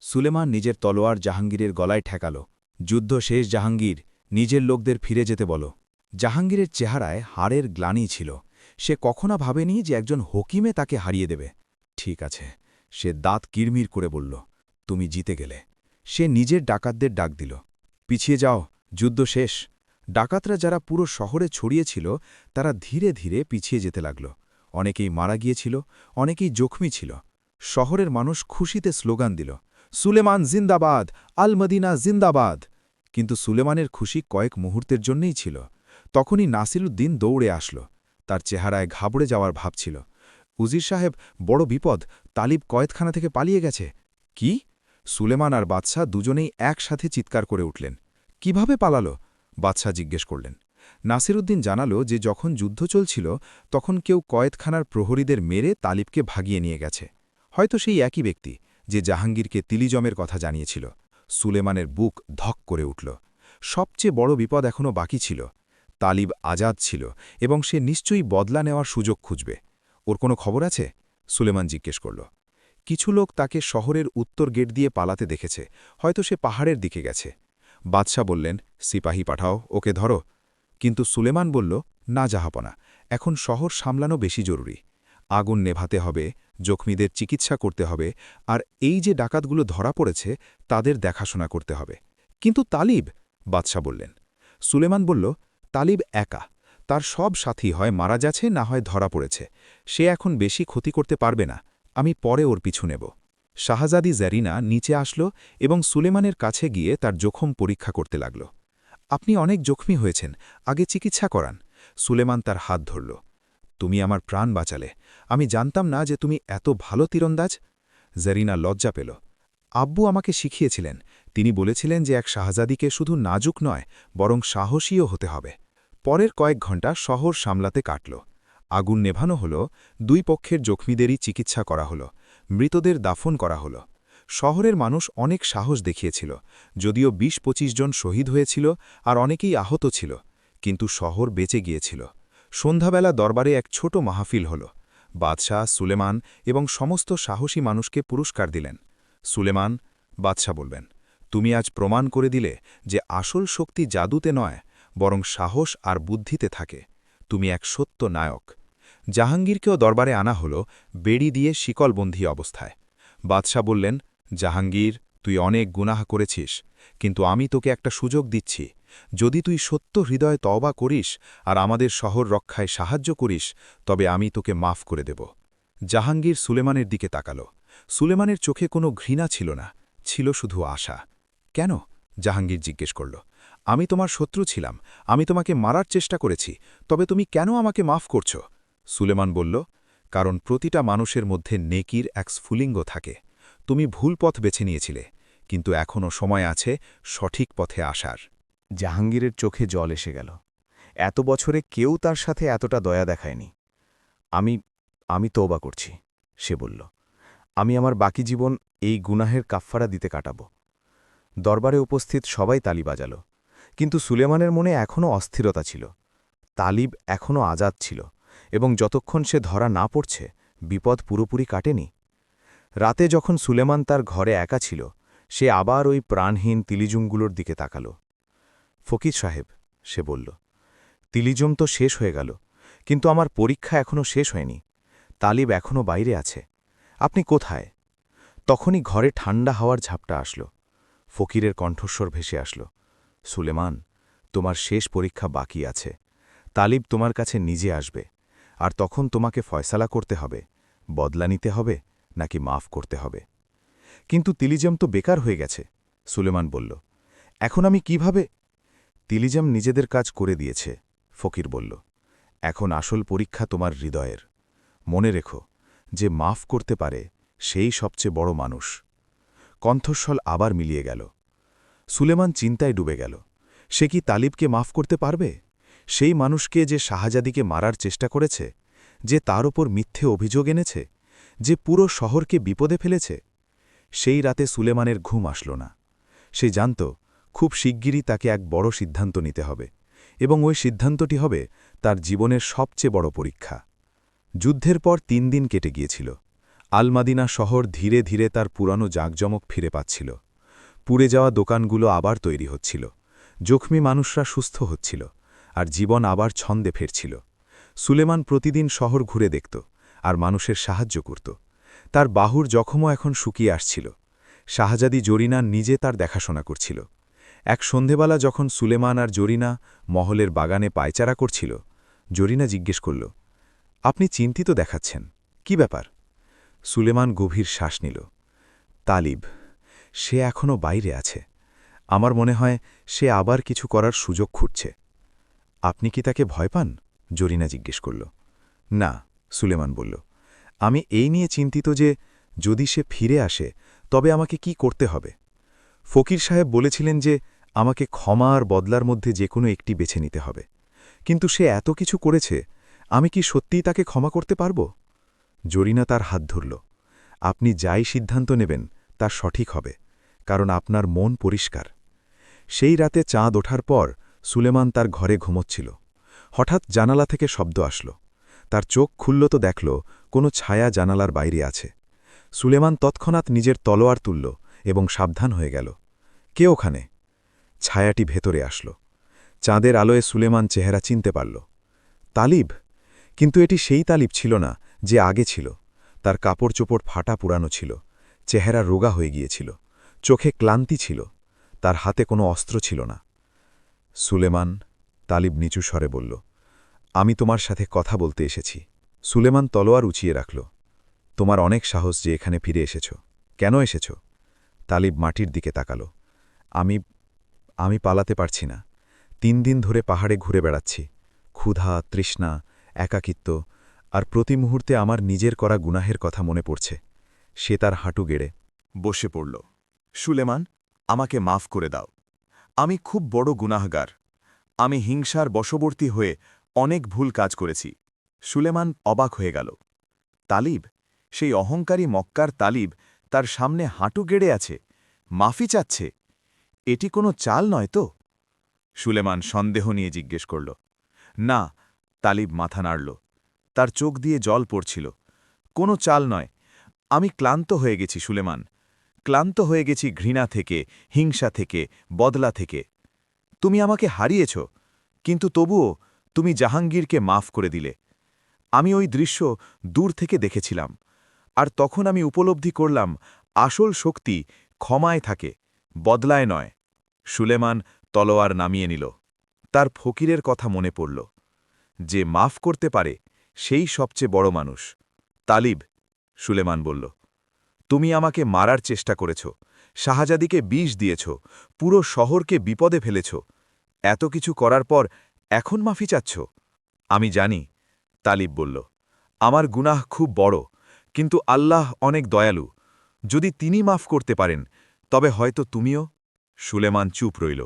সুলেমান নিজের তলোয়ার জাহাঙ্গীরের গলায় ঠেকাল। যুদ্ধ শেষ জাহাঙ্গীর, নিজের লোকদের ফিরে যেতে বলো। জাহাঙ্গীরের চেহারায় হাড়ের গ্লানি ছিল। সে কখনো ভাবেনি যে একজন হকিমে তাকে হারিয়ে দেবে। ঠিক আছে, সে দাঁত কিরমির করে বলল, তুমি জিতে গেলে। সে নিজের ডাকাতদের ডাক দিল। পিছিয়ে যাও, যুদ্ধ শেষ। ডাকাতরা যারা পুরো শহরে ছড়িয়েছিল তারা ধীরে ধীরে পিছিয়ে যেতে লাগল। অনেকেই মারা গিয়েছিল, অনেকেই জখমি ছিল। শহরের মানুষ খুশিতে স্লোগান দিল, সুলেমান জিন্দাবাদ, আল মদিনা জিন্দাবাদ। কিন্তু সুলেমানের খুশি কয়েক মুহূর্তের জন্যই ছিল। তখনই নাসিরুদ্দিন দৌড়ে আসল। তার চেহারায় ঘাবড়ে যাওয়ার ভাব ছিল। উজির সাহেব, বড় বিপদ, তালিব কয়েদখানা থেকে পালিয়ে গেছে। কি? সুলেমান আর বাদশাহ দুজনেই একসাথে চিৎকার করে উঠলেন। কিভাবে পালালো? বাদশাহ জিজ্ঞেস করলেন। নাসিরুদ্দিন জানালো যে যখন যুদ্ধ চলছিল তখন কেউ কয়েদখানার প্রহরীদের মেরে তালিবকে ভাগিয়ে নিয়ে গেছে। হয়তো সেই একই ব্যক্তি যে জাহাঙ্গীরকে তিলিজমের কথা জানিয়েছিল। সুলেমানের বুক ধক করে উঠল। সবচেয়ে বড় বিপদ এখনও বাকি ছিল। তালিব আজাদ ছিল এবং সে নিশ্চয়ই বদলা নেওয়ার সুযোগ খুঁজবে। ওর কোনো খবর আছে? সুলেমান জিজ্ঞেস করল। কিছু লোক তাকে শহরের উত্তর গেট দিয়ে পালাতে দেখেছে, হয়তো সে পাহাড়ের দিকে গেছে। বাদশাহ বললেন, সিপাহী পাঠাও, ওকে ধরো। কিন্তু সুলেমান বলল, না জাহাপনা, এখন শহর সামলানো বেশি জরুরি। আগুন নেভাতে হবে, জখমীদের চিকিৎসা করতে হবে, আর এই যে ডাকাতগুলো ধরা পড়েছে তাদের দেখাশোনা করতে হবে। কিন্তু তালিব, বাদশাহ বললেন। সুলেমান বলল, তালিব একা। তার সব সাথী হয় মারা যাচ্ছে, না হয় ধরা পড়েছে। সে এখন বেশি ক্ষতি করতে পারবে না। আমি পরে ওর পিছু নেব। শাহজাদি জারিনা নিচে আসলো এবং সুলেমানের কাছে গিয়ে তার জখম পরীক্ষা করতে লাগল। আপনি অনেক জখমি হয়েছেন, আগে চিকিৎসা করান। সুলেমান তার হাত ধরল। তুমি আমার প্রাণ বাঁচালে। আমি জানতাম না যে তুমি এত ভালো তীরন্দাজ। জারিনা লজ্জা পেল। আব্বু আমাকে শিখিয়েছিলেন। তিনি বলেছিলেন যে এক শাহজাদিকে শুধু নাজুক নয়, বরং সাহসীও হতে হবে। পরের কয়েক ঘণ্টা শহর সামলাতে কাটল। আগুন নেভানো হল, দুই পক্ষের জখমীদেরই চিকিৎসা করা হল, মৃতদের দাফন করা হল। শহরের মানুষ অনেক সাহস দেখিয়েছিল, যদিও ২০-২৫ জন শহীদ হয়েছিল আর অনেকেই আহত ছিল, কিন্তু শহর বেঁচে গিয়েছিল। সন্ধ্যাবেলা দরবারে এক ছোট মাহফিল হল। বাদশাহ, সুলেমান এবং সমস্ত সাহসী মানুষকে পুরস্কার দিলেন। সুলেমান, বাদশাহ বলবেন, তুমি আজ প্রমাণ করে দিলে যে আসল শক্তি জাদুতে নয়, বরং সাহস আর বুদ্ধিতে থাকে। তুমি এক সত্য নায়ক। জাহাঙ্গীরকেও দরবারে আনা হল, বেড়ি দিয়ে শিকলবন্ধী অবস্থায়। বাদশাহ বললেন, জাহাঙ্গীর, তুই অনেক গুনাহ করেছিস, কিন্তু আমি তোকে একটা সুযোগ দিচ্ছি। যদি তুই সত্য হৃদয়ে তওবা করিস আর আমাদের শহর রক্ষায় সাহায্য করিস তবে আমি তোকে মাফ করে দেব। জাহাঙ্গীর সুলেমানের দিকে তাকাল। সুলেমানের চোখে কোনো ঘৃণা ছিল না, ছিল শুধু আশা। কেন? জাহাঙ্গীর জিজ্ঞেস করল। আমি তোমার শত্রু ছিলাম, আমি তোমাকে মারার চেষ্টা করেছি, তবে তুমি কেন আমাকে মাফ করছ? সুলেমান বলল, কারণ প্রতিটা মানুষের মধ্যে নেকির এক স্ফুলিঙ্গ থাকে। তুমি ভুল পথ বেছে নিয়েছিলে, কিন্তু এখনও সময় আছে সঠিক পথে আসার। জাহাঙ্গীরের চোখে জল এসে গেল। এত বছরে কেউ তার সাথে এতটা দয়া দেখায়নি। আমি তওবা করছি, সে বলল। আমি আমার বাকি জীবন এই গুনাহের কাফফারা দিতে কাটাব। দরবারে উপস্থিত সবাই তালি বাজাল, কিন্তু সুলেমানের মনে এখনও অস্থিরতা ছিল। তালিব এখনও আজাদ ছিল, এবং যতক্ষণ সে ধরা না পড়ছে বিপদ পুরোপুরি কাটেনি। রাতে যখন সুলেমান তার ঘরে একা ছিল, সে আবার ওই প্রাণহীন তিলিজুমগুলোর দিকে তাকাল। ফকির সাহেব, সে বলল, তিলিজম তো শেষ হয়ে গেল, কিন্তু আমার পরীক্ষা এখনও শেষ হয়নি। তালিব এখনও বাইরে আছে। আপনি কোথায়? তখনই ঘরে ঠান্ডা হাওয়ার ঝাপটা আসল। ফকিরের কণ্ঠস্বর ভেসে আসল, সুলেমান, তোমার শেষ পরীক্ষা বাকি আছে। তালিব তোমার কাছে নিজে আসবে, আর তখন তোমাকে ফয়সালা করতে হবে, বদলা নিতে হবে নাকি মাফ করতে হবে। কিন্তু তিলিজম তো বেকার হয়ে গেছে, সুলেমান বলল। এখন আমি কিভাবে? তিলিজম নিজেদের কাজ করে দিয়েছে, ফকির বলল। এখন আসল পরীক্ষা তোমার হৃদয়ের। মনে রেখো, যে মাফ করতে পারে সেই সবচেয়ে বড় মানুষ। কণ্ঠস্বল আবার মিলিয়ে গেল। সুলেমান চিন্তায় ডুবে গেল। সে কি তালিবকে মাফ করতে পারবে? সেই মানুষকে যে শাহজাদিকে মারার চেষ্টা করেছে, যে তার ওপর মিথ্যে অভিযোগ এনেছে, যে পুরো শহরকে বিপদে ফেলেছে। সেই রাতে সুলেমানের ঘুম আসল না। সে জানত খুব শিগগিরই তাকে এক বড় সিদ্ধান্ত নিতে হবে, এবং ওই সিদ্ধান্তটি হবে তার জীবনের সবচেয়ে বড় পরীক্ষা। যুদ্ধের পর 3 দিন কেটে গিয়েছিল। আলমাদিনা শহর ধীরে ধীরে তার পুরানো জাঁকজমক ফিরে পাচ্ছিল। পুড়ে যাওয়া দোকানগুলো আবার তৈরি হচ্ছিল, জখমি মানুষরা সুস্থ হচ্ছিল, আর জীবন আবার ছন্দে ফিরছিল। সুলেমান প্রতিদিন শহর ঘুরে দেখত আর মানুষের সাহায্য করত। তার বাহুর জখমও এখন শুকিয়ে আসছিল। শাহজাদি জরিনা নিজে তার দেখাশোনা করছিল। এক সন্ধেবেলা যখন সুলেমান আর জরিনা মহলের বাগানে পায়চারা করছিল, জরিনা জিজ্ঞেস করল, আপনি চিন্তিত দেখাচ্ছেন, কি ব্যাপার? সুলেমান গভীর শ্বাস নিল। তালিব, সে এখনও বাইরে আছে। আমার মনে হয় সে আবার কিছু করার সুযোগ খুঁজছে। আপনি কি তাকে ভয় পান? জরিনা জিজ্ঞেস করল। না, সুলেমান বলল। আমি এই নিয়ে চিন্তিত যে যদি সে ফিরে আসে তবে আমাকে কি করতে হবে। ফকির সাহেব বলেছিলেন যে আমাকে ক্ষমা আর বদলার মধ্যে যে কোনো একটি বেছে নিতে হবে, কিন্তু সে এত কিছু করেছে, আমি কি সত্যিই তাকে ক্ষমা করতে পারব? জরিনা তার হাত ধরল। আপনি যাই সিদ্ধান্ত নেবেন তা সঠিক হবে, কারণ আপনার মন পরিষ্কার। সেই রাতে চাঁদ ওঠার পর সুলেমান তার ঘরে ঘুমোচ্ছিল। হঠাৎ জানালা থেকে শব্দ আসল। তার চোখ খুলল তো দেখল কোনো ছায়া জানালার বাইরে আছে। সুলেমান তৎক্ষণাৎ নিজের তলোয়ার তুলল এবং সাবধান হয়ে গেল। কে ওখানে? ছায়াটি ভেতরে আসল। চাঁদের আলোয় সুলেমান চেহারা চিনতে পারল। তালিব! কিন্তু এটি সেই তালিব ছিল না যে আগে ছিল। তার কাপড় চোপড় ফাটা পুরানো ছিল, চেহারা রোগা হয়ে গিয়েছিল, চোখে ক্লান্তি ছিল, তার হাতে কোনো অস্ত্র ছিল না। সুলেমান, তালিব নিচু স্বরে বলল, আমি তোমার সাথে কথা বলতে এসেছি। সুলেমান তলোয়ার উঁচিয়ে রাখল। তোমার অনেক সাহস যে এখানে ফিরে এসেছ। কেন এসেছ? তালিব মাটির দিকে তাকাল। আমি পালাতে পারছি না। 3 দিন ধরে পাহাড়ে ঘুরে বেড়াচ্ছি। ক্ষুধা, তৃষ্ণা, একাকিত্ব, আর প্রতি মুহূর্তে আমার নিজের করা গুনাহের কথা মনে পড়ছে। সে তার হাঁটু গেড়ে বসে পড়ল। সুলেমান, আমাকে মাফ করে দাও। আমি খুব বড় গুনাহগার। আমি হিংসার বশবর্তী হয়ে অনেক ভুল কাজ করেছি। সুলেমান অবাক হয়ে গেল। তালিব, সেই অহংকারী মক্কার তালিব তার সামনে হাঁটু গেড়ে আছে, মাফি চাচ্ছে। এটি কোনো চাল নয় তো? সুলেমান সন্দেহ নিয়ে জিজ্ঞেস করল। না, তালিব মাথা নাড়ল। তার চোখ দিয়ে জল পড়ছিল। কোনো চাল নয়। আমি ক্লান্ত হয়ে গেছি সুলেমান। ক্লান্ত হয়ে গেছি ঘৃণা থেকে, হিংসা থেকে, বদলা থেকে। তুমি আমাকে হারিয়েছ, কিন্তু তবুও তুমি জাহাঙ্গীরকে মাফ করে দিলে। আমি ওই দৃশ্য দূর থেকে দেখেছিলাম, আর তখন আমি উপলব্ধি করলাম আসল শক্তি ক্ষমায় থাকে, বদলায় নয়। সুলেমান তলোয়ার নামিয়ে নিল। তার ফকিরের কথা মনে পড়ল। যে মাফ করতে পারে সেই সবচেয়ে বড় মানুষ। তালিব, সুলেমান বলল, তুমি আমাকে মারার চেষ্টা করেছ, শাহজাদিকে বিষ দিয়েছ, পুরো শহরকে বিপদে ফেলেছ। এত কিছু করার পর এখন মাফি চাচ্ছ? আমি জানি, তালিব বলল, আমার গুনাহ খুব বড়, কিন্তু আল্লাহ অনেক দয়ালু। যদি তিনি মাফ করতে পারেন তবে হয়তো তুমিও। সুলেমান চুপ রইল।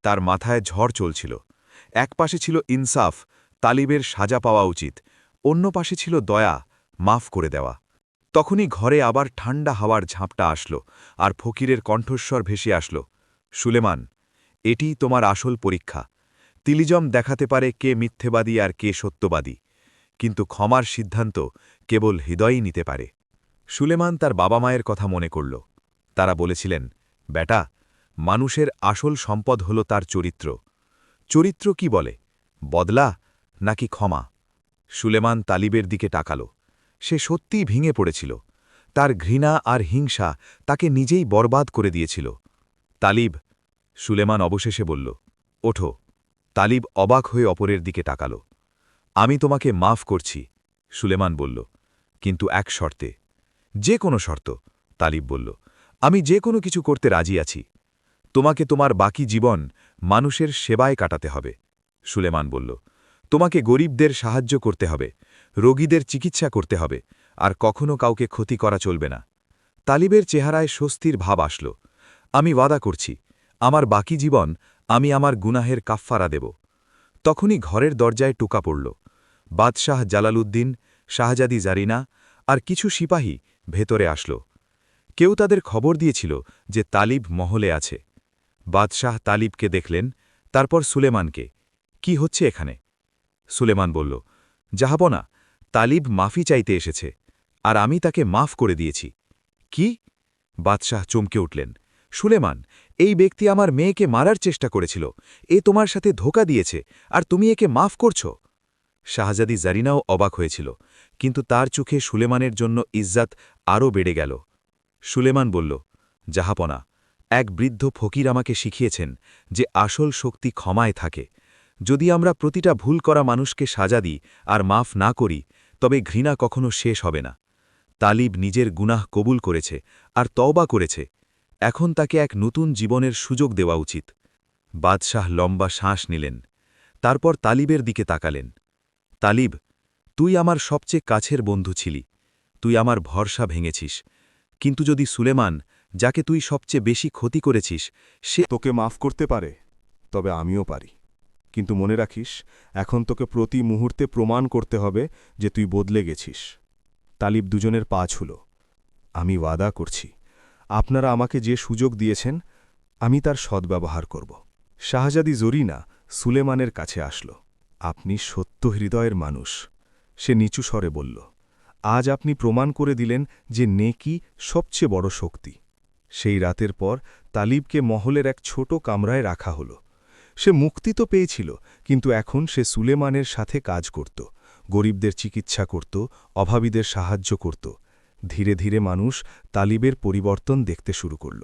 তার মাথায় ঝড় চলছিল। এক পাশে ছিল ইনসাফ, তালিবের সাজা পাওয়া উচিত, অন্য পাশে ছিল দয়া, মাফ করে দেওয়া। তখনই ঘরে আবার ঠান্ডা হাওয়ার ঝাপটা আসল, আর ফকিরের কণ্ঠস্বর ভেসে আসল, সুলেমান, এটিই তোমার আসল পরীক্ষা। তিলিজম দেখাতে পারে কে মিথ্যেবাদী আর কে সত্যবাদী, কিন্তু ক্ষমার সিদ্ধান্ত কেবল হৃদয়ই নিতে পারে। সুলেমান তার বাবা মায়ের কথা মনে করল। তারা বলেছিলেন, বেটা, মানুষের আসল সম্পদ হল তার চরিত্র। চরিত্র কি বলে, বদলা নাকি ক্ষমা? সুলেমান তালিবের দিকে তাকাল। সে সত্যিই ভেঙে পড়েছিল। তার ঘৃণা আর হিংসা তাকে নিজেই বরবাদ করে দিয়েছিল। তালিব, সুলেমান অবশেষে বলল, ওঠো। তালিব অবাক হয়ে অপরের দিকে তাকাল। আমি তোমাকে মাফ করছি, সুলেমান বলল, কিন্তু এক শর্তে। যে কোনো শর্ত, তালিব বলল, আমি যে কোনো কিছু করতে রাজি আছি। তোমাকে তোমার বাকি জীবন মানুষের সেবায় কাটাতে হবে। সুলেমান বলল, তোমাকে গরিবদের সাহায্য করতে হবে, রোগীদের চিকিৎসা করতে হবে, আর কখনো কাউকে ক্ষতি করা চলবে না। তালিবের চেহারায় স্বস্তির ভাব আসল। আমি ওয়াদা করছি, আমার বাকি জীবন আমি আমার গুনাহের কাফফারা দেব। তখনই ঘরের দরজায় টোকা পড়ল। বাদশাহ জালালউদ্দিন, শাহজাদি জারিনা আর কিছু সিপাহী ভেতরে আসল। কেউ তাদের খবর দিয়েছিল যে তালিব মহলে আছে। বাদশাহ তালিবকে দেখলেন, তারপর সুলেমানকে। কি হচ্ছে এখানে? সুলেমান বলল, জাহাবনা, তালিব মাফি চাইতে এসেছে, আর আমি তাকে মাফ করে দিয়েছি। কি? বাদশাহ চমকে উঠলেন। সুলেমান, এই ব্যক্তি আমার মেয়েকে মারার চেষ্টা করেছিল। এ তোমার সাথে ধোঁকা দিয়েছে, আর তুমি একে মাফ করছ? শাহজাদি জারিনাও অবাক হয়েছিল, কিন্তু তার চোখে সুলেমানের জন্য ইজ্জাত আরও বেড়ে গেল। সুলেমান বলল, জাহাপনা, এক বৃদ্ধ ফকির আমাকে শিখিয়েছেন যে আসল শক্তি ক্ষমায় থাকে। যদি আমরা প্রতিটা ভুল করা মানুষকে সাজা দিই আর মাফ না করি, তবে ঘৃণা কখনো শেষ হবে না। তালিব নিজের গুনাহ কবুল করেছে আর তওবা করেছে। এখন তাকে এক নতুন জীবনের সুযোগ দেওয়া উচিত। বাদশাহ লম্বা শ্বাস নিলেন। তারপর তালিবের দিকে তাকালেন। তালিব, তুই আমার সবচেয়ে কাছের বন্ধু ছিলি। তুই আমার ভরসা ভেঙেছিস। কিন্তু যদি সুলেমান, যাকে তুই সবচেয়ে বেশি ক্ষতি করেছিস, সে তোকে মাফ করতে পারে, তবে আমিও পারি। কিন্তু মনে রাখিস, এখন তোকে প্রতি মুহূর্তে প্রমাণ করতে হবে যে তুই বদলে গেছিস। তালিব দুজনের পা ছুল। আমি ওয়াদা করছি, আপনারা আমাকে যে সুযোগ দিয়েছেন, আমি তার সদ্ব্যবহার করব। শাহজাদি জরিনা সুলেমানের কাছে আসল। আপনি সত্য হৃদয়ের মানুষ, সে নিচু স্বরে বলল। আজ আপনি প্রমাণ করে দিলেন যে নেকি সবচেয়ে বড় শক্তি। সেই রাতের পর তালিবকে মহলের এক ছোট কামরায় রাখা হল। সে মুক্তি তো পেয়েছিল, কিন্তু এখন সে সুলেমানের সাথে কাজ করত, গরিবদের চিকিৎসা করত, অভাবীদের সাহায্য করত। ধীরে ধীরে মানুষ তালিবের পরিবর্তন দেখতে শুরু করল।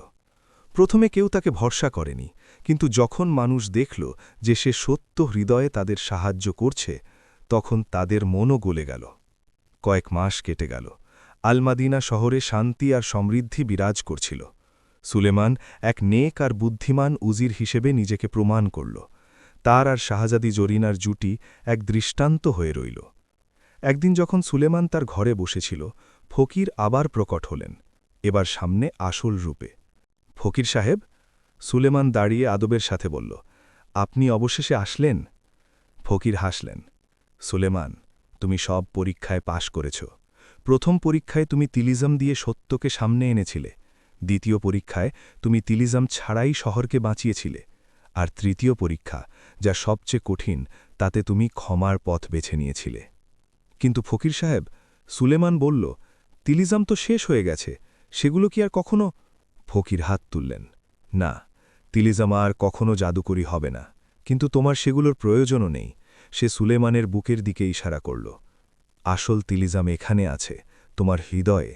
প্রথমে কেউ তাকে ভরসা করেনি, কিন্তু যখন মানুষ দেখল যে সে সত্য হৃদয়ে তাদের সাহায্য করছে, তখন তাদের মনও গলে গেল। কয়েক মাস কেটে গেল। আলমাদিনা শহরে শান্তি আর সমৃদ্ধি বিরাজ করছিল। সুলেমান এক নেক আর বুদ্ধিমান উজির হিসেবে নিজেকে প্রমাণ করল। তার আর শাহজাদি জরিনার জুটি এক দৃষ্টান্ত হয়ে রইল। একদিন যখন সুলেমান তার ঘরে বসেছিল, ফকির আবার প্রকট হলেন, এবার সামনে আসল রূপে। ফকির সাহেব, সুলেমান দাঁড়িয়ে আদবের সাথে বলল, আপনি অবশেষে আসলেন। ফকির হাসলেন। সুলেমান, তুমি সব পরীক্ষায় পাশ করেছ। প্রথম পরীক্ষায় তুমি তিলিজম দিয়ে সত্যকে সামনে এনেছিলে, দ্বিতীয় পরীক্ষায় তুমি তিলিজম ছাড়াই শহরকে বাঁচিয়েছিলে, আর তৃতীয় পরীক্ষা, যা সবচেয়ে কঠিন, তাতে তুমি ক্ষমার পথ বেছে নিয়েছিলে। কিন্তু ফকির সাহেব, সুলেমান বলল, তিলিজম তো শেষ হয়ে গেছে, সেগুলো কি আর কখনো? ফকির হাত তুললেন। না, তিলিজম আর কখনো জাদুকরি হবে না, কিন্তু তোমার সেগুলোর প্রয়োজনও নেই। সে সুলেমানের বুকের দিকে ইশারা করল। আসল তিলিজম এখানে আছে, তোমার হৃদয়ে,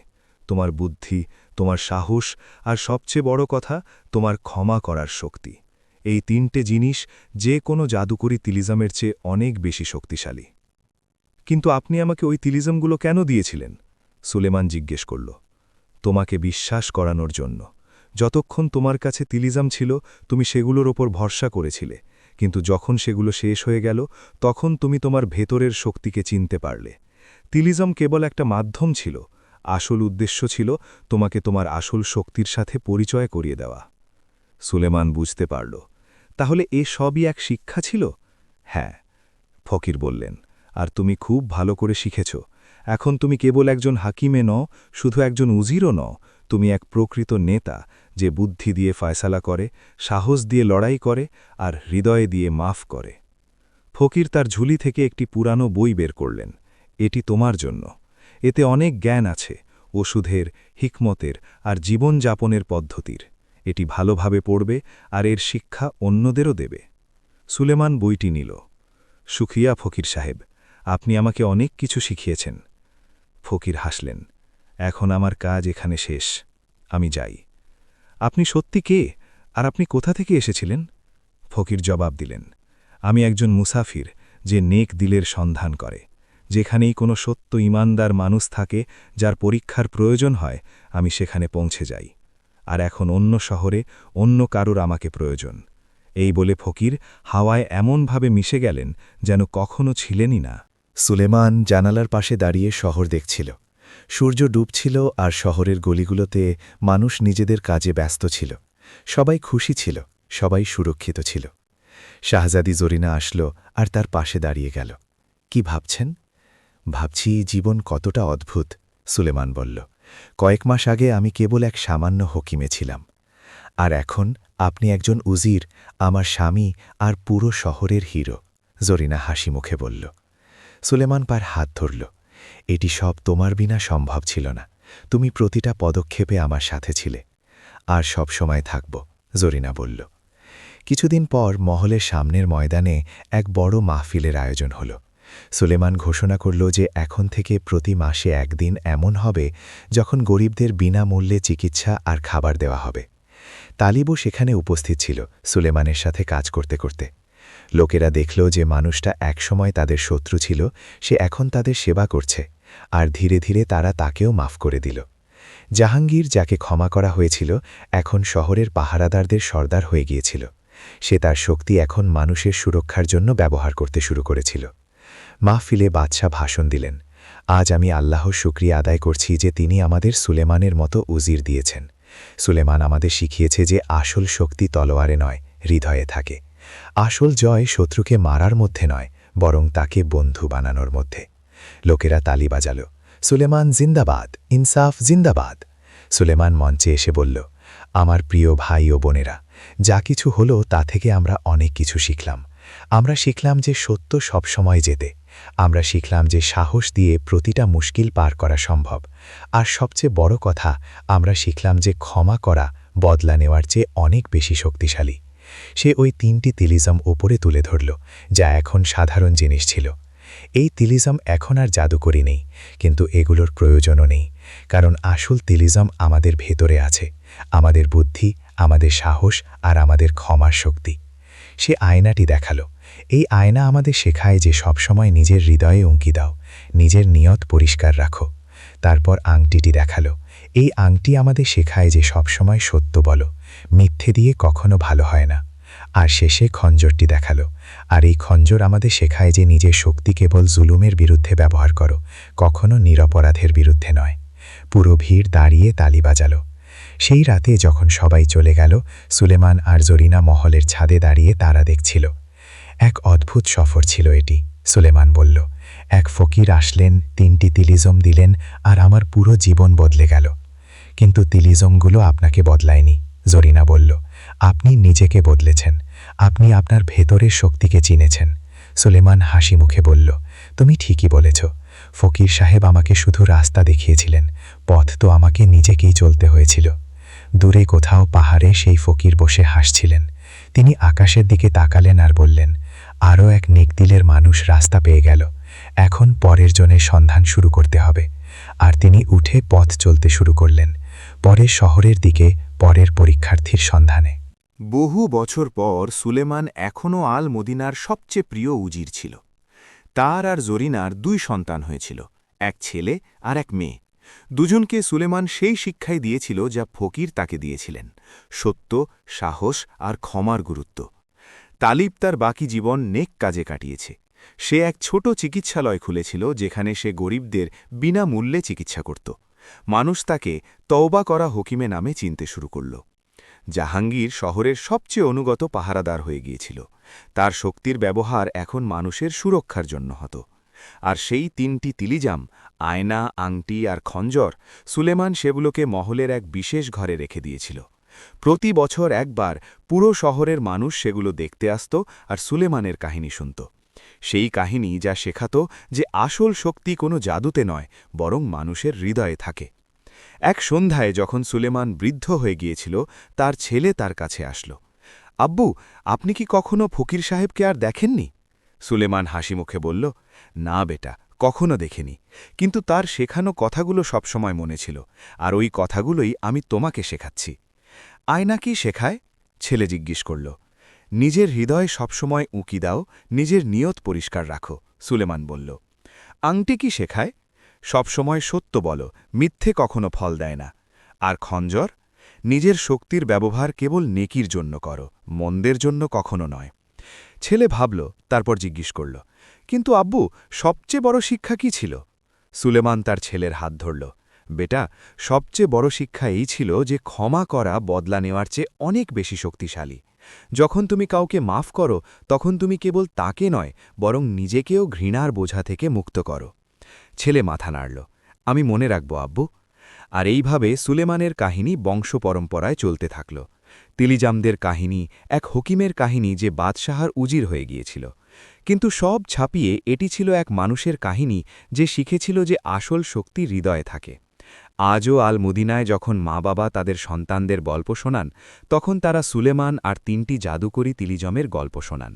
তোমার বুদ্ধি, তোমার সাহস, আর সবচেয়ে বড় কথা, তোমার ক্ষমা করার শক্তি। এই 3টে জিনিস যে কোনো জাদুকরি তিলিজমের চেয়ে অনেক বেশি শক্তিশালী। কিন্তু আপনি আমাকে ওই তিলিজমগুলো কেন দিয়েছিলেন? সুলেমান জিজ্ঞেস করল। তোমাকে বিশ্বাস করানোর জন্য। যতক্ষণ তোমার কাছে তিলিজম ছিল তুমি সেগুলোর ওপর ভরসা করেছিলে, কিন্তু যখন সেগুলো শেষ হয়ে গেল তখন তুমি তোমার ভেতরের শক্তিকে চিনতে পারলে। তিলিজম কেবল একটা মাধ্যম ছিল, আসল উদ্দেশ্য ছিল তোমাকে তোমার আসল শক্তির সাথে পরিচয় করিয়ে দেওয়া। সুলেমান বুঝতে পারল। তাহলে এ সবই এক শিক্ষা ছিল? হ্যাঁ, ফকির বললেন, আর তুমি খুব ভালো করে শিখেছ। এখন তুমি কেবল একজন হাকিমে নও, শুধু একজন উজিরও নও, তুমি এক প্রকৃত নেতা, যে বুদ্ধি দিয়ে ফয়সালা করে, সাহস দিয়ে লড়াই করে আর হৃদয়ে দিয়ে মাফ করে। ফকির তার ঝুলি থেকে একটি পুরানো বই বের করলেন। এটি তোমার জন্য। এতে অনেক জ্ঞান আছে, ওষুধের, হিকমতের আর জীবনযাপনের পদ্ধতির। এটি ভালোভাবে পড়বে আর এর শিক্ষা অন্যদেরও দেবে। সুলেমান বইটি নিল। শুকরিয়া ফকির সাহেব, আপনি আমাকে অনেক কিছু শিখিয়েছেন। ফকির হাসলেন। এখন আমার কাজ এখানে শেষ, আমি যাই। আপনি সত্যি কে, আর আপনি কোথা থেকে এসেছিলেন? ফকির জবাব দিলেন, আমি একজন মুসাফির, যে নেক দিলের সন্ধান করে। যেখানেই কোনো সত্য ইমানদার মানুষ থাকে যার পরীক্ষার প্রয়োজন হয়, আমি সেখানে পৌঁছে যাই। আর এখন অন্য শহরে অন্য কারোর আমাকে প্রয়োজন। এই বলে ফকির হাওয়ায় এমনভাবে মিশে গেলেন যেন কখনো ছিলেনই না। সুলেমান জানালার পাশে দাঁড়িয়ে শহর দেখছিল। সূর্য ডুবছিল আর শহরের গলিগুলোতে মানুষ নিজেদের কাজে ব্যস্ত ছিল। সবাই খুশি ছিল, সবাই সুরক্ষিত ছিল। শাহজাদি জরিনা আসলো আর তার পাশে দাঁড়িয়ে গেল। কি ভাবছেন? ভাবছি জীবন কতটা অদ্ভুত, সুলেমান বলল। কয়েক মাস আগে আমি কেবল এক সামান্য হকিমে ছিলাম, আর এখন আপনি একজন উজির, আমার স্বামী আর পুরো শহরের হিরো। জরিনা হাসি মুখে বলল। সুলেমান পার হাত ধরল। এটি সব তোমার বিনা সম্ভব ছিল না। তুমি প্রতিটা পদক্ষেপে আমার সাথে ছিলে, আর সব সময় থাকব, জরিনা বলল। কিছুদিন পর মহলের সামনের ময়দানে এক বড় মাহফিলের আয়োজন হল। সুলেমান ঘোষণা করল যে এখন থেকে প্রতি মাসে একদিন এমন হবে যখন গরিবদের বিনামূল্যে চিকিৎসা আর খাবার দেওয়া হবে। তালিবও সেখানে উপস্থিত ছিল, সুলেমানের সাথে কাজ করতে করতে। লোকেরা দেখল যে মানুষটা একসময় তাদের শত্রু ছিল, সে এখন তাদের সেবা করছে, আর ধীরে ধীরে তারা তাকেও মাফ করে দিল। জাহাঙ্গীর, যাকে ক্ষমা করা হয়েছিল, এখন শহরের পাহারাদারদের সর্দার হয়ে গিয়েছিল। সে তার শক্তি এখন মানুষের সুরক্ষার জন্য ব্যবহার করতে শুরু করেছিল। মাহফিলে বাদশাহ ভাষণ দিলেন, আজ আমি আল্লাহর শুকরিয়া আদায় করছি যে তিনি আমাদের সুলেমানের মতো উজির দিয়েছেন। সুলেমান আমাদের শিখিয়েছে যে আসল শক্তি তলোয়ারে নয়, হৃদয়ে থাকে। আসল জয় শত্রুকে মারার মধ্যে নয়, বরং তাকে বন্ধু বানানোর মধ্যে। লোকেরা তালি বাজাল, সুলেমান জিন্দাবাদ, ইনসাফ জিন্দাবাদ। সুলেমান মঞ্চে এসে বলল, আমার প্রিয় ভাই ও বোনেরা, যা কিছু হলো তা থেকে আমরা অনেক কিছু শিখলাম। আমরা শিখলাম যে সত্য সবসময় জেতে। আমরা শিখলাম যে সাহস দিয়ে প্রতিটা মুশকিল পার করা সম্ভব। আর সবচেয়ে বড় কথা, আমরা শিখলাম যে ক্ষমা করা বদলা নেওয়ার চেয়ে অনেক বেশি শক্তিশালী। সে ওই 3টি তিলিজম ওপরে তুলে ধরল, যা এখন সাধারণ জিনিস ছিল। এই তিলিজম এখন আর জাদুকরি নেই, কিন্তু এগুলোর প্রয়োজনও নেই, কারণ আসল তিলিজম আমাদের ভেতরে আছে, আমাদের বুদ্ধি, আমাদের সাহস আর আমাদের ক্ষমার শক্তি। সে আয়নাটি দেখালো। এই আয়না আমাদের শেখায় যে সবসময় নিজের হৃদয়ে উঁকি দাও, নিজের নিয়ত পরিষ্কার রাখো। তারপর আংটিটি দেখালো। এই আংটি আমাদের শেখায় যে সবসময় সত্য বলো, মিথ্যে দিয়ে কখনো ভালো হয় না। আর শেষে খঞ্জরটি দেখালো। আর এই খঞ্জর আমাদের শেখায় যে নিজের শক্তি কেবল জুলুমের বিরুদ্ধে ব্যবহার করো, কখনো নিরপরাধের বিরুদ্ধে নয়। পুরো ভিড় দাঁড়িয়ে তালি বাজালো। সেই রাতে যখন সবাই চলে গেল, সুলেমান আর জরিনা মহলের ছাদে দাঁড়িয়ে তারা দেখছিল। এক অদ্ভুত সফর ছিল এটি, সুলেমান বলল। এক ফকির আসলেন, 3টি তিলিজম দিলেন, আর আমার পুরো জীবন বদলে গেল। কিন্তু তিলিজমগুলো আপনাকে বদলায়নি, জরিনা বলল। আপনি নিজেকে বদলেছেন, আপনি আপনার ভেতরের শক্তিকে চিনেছেন। সুলেমান হাসি মুখে বলল, তুমি ঠিকই বলেছ। ফকির সাহেব আমাকে শুধু রাস্তা দেখিয়েছিলেন, পথ তো আমাকে নিজেকেই চলতে হয়েছিল। দূরে কোথাও পাহাড়ে সেই ফকির বসে হাসছিলেন। তিনি আকাশের দিকে তাকালেন আর বললেন, আরও এক নেকদিলের মানুষ রাস্তা পেয়ে গেল। এখন পরের জনের সন্ধান শুরু করতে হবে। আর তিনি উঠে পথ চলতে শুরু করলেন, পরে শহরের দিকে, পরের পরীক্ষার্থীর সন্ধানে। বহু বছর পর সুলেমান এখনও আল মদিনার সবচেয়ে প্রিয় উজির ছিল। তার আর জরিনার 2 সন্তান হয়েছিল, এক ছেলে আর এক মেয়ে। দুজনকে সুলেমান সেই শিক্ষাই দিয়েছিল যা ফকির তাকে দিয়েছিলেন: সত্য, সাহস আর ক্ষমার গুরুত্ব। তালিব তার বাকি জীবন নেক কাজে কাটিয়েছে। সে এক ছোট চিকিৎসালয় খুলেছিল যেখানে সে গরিবদের বিনামূল্যে চিকিৎসা করত। মানুষ তাকে তওবা করা হকিমে নামে চিনতে শুরু করল। জাহাঙ্গীর শহরের সবচেয়ে অনুগত পাহারাদার হয়ে গিয়েছিল। তার শক্তির ব্যবহার এখন মানুষের সুরক্ষার জন্য হতো। আর সেই 3টি তিলিজাম, আয়না, আংটি আর খঞ্জর, সুলেমান সেগুলোকে মহলের এক বিশেষ ঘরে রেখে দিয়েছিল। প্রতি বছর একবার পুরো শহরের মানুষ সেগুলো দেখতে আসত আর সুলেমানের কাহিনী শুনত। সেই কাহিনী যা শেখাত যে আসল শক্তি কোনো জাদুতে নয়, বরং মানুষের হৃদয়ে থাকে। এক সন্ধ্যায় যখন সুলেমান বৃদ্ধ হয়ে গিয়েছিল, তার ছেলে তার কাছে আসল। আব্বু, আপনি কি কখনো ফকির সাহেবকে আর দেখেননি? সুলেমান হাসিমুখে বলল, না বেটা, কখনো দেখেনি, কিন্তু তার শেখানো কথাগুলো সবসময় মনে ছিল, আর ওই কথাগুলোই আমি তোমাকে শেখাচ্ছি। আয়না কি শেখায়? ছেলে জিজ্ঞেস করল। নিজের হৃদয় সবসময় উঁকি দাও, নিজের নিয়ত পরিষ্কার রাখো, সুলেমান বলল। আংটি কি শেখায়? সবসময় সত্য বলো, মিথ্যে কখনো ফল দেয় না। আর খঞ্জর? নিজের শক্তির ব্যবহার কেবল নেকির জন্য করো, মন্দের জন্য কখনো নয়। ছেলে ভাবল, তারপর জিজ্ঞেস করল, কিন্তু আব্বু, সবচেয়ে বড় শিক্ষা কি ছিল? সুলেমান তার ছেলের হাত ধরল। বেটা, সবচেয়ে বড় শিক্ষা এই ছিল যে ক্ষমা করা বদলা নেওয়ার চেয়ে অনেক বেশি শক্তিশালী। যখন তুমি কাউকে মাফ করো, তখন তুমি কেবল তাকে নয়, বরং নিজেকেও ঘৃণার বোঝা থেকে মুক্ত করো। ছেলে মাথা নাড়ল। আমি মনে রাখব আব্বু। আর এইভাবে সুলেমানের কাহিনী বংশ পরম্পরায় চলতে থাকল। তিলিজামদের কাহিনী এক হকিমের কাহিনী যে বাদশাহার উজির হয়ে গিয়েছিল। কিন্তু সব ছাপিয়ে এটি ছিল এক মানুষের কাহিনী যে শিখেছিল যে আসল শক্তি হৃদয়ে থাকে। আজও আল মদিনায় যখন মা বাবা তাদের সন্তানদের গল্প শোনান, তখন তারা সুলেমান আর 3টি জাদুকরী তিলিজমের গল্প শোনান।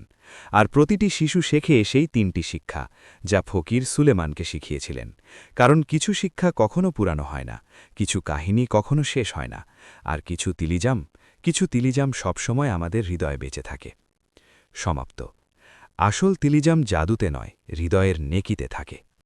আর প্রতিটি শিশু শেখে সেই 3টি শিক্ষা, যা ফকির সুলেমানকে শিখিয়েছিলেন। কারণ কিছু শিক্ষা কখনো পুরানো হয় না, কিছু কাহিনী কখনো শেষ হয় না, আর কিছু তিলিজাম সবসময় আমাদের হৃদয়ে বেঁচে থাকে। সমাপ্ত। আসল তিলিজাম জাদুতে নয়, হৃদয়ের নেকিতে থাকে।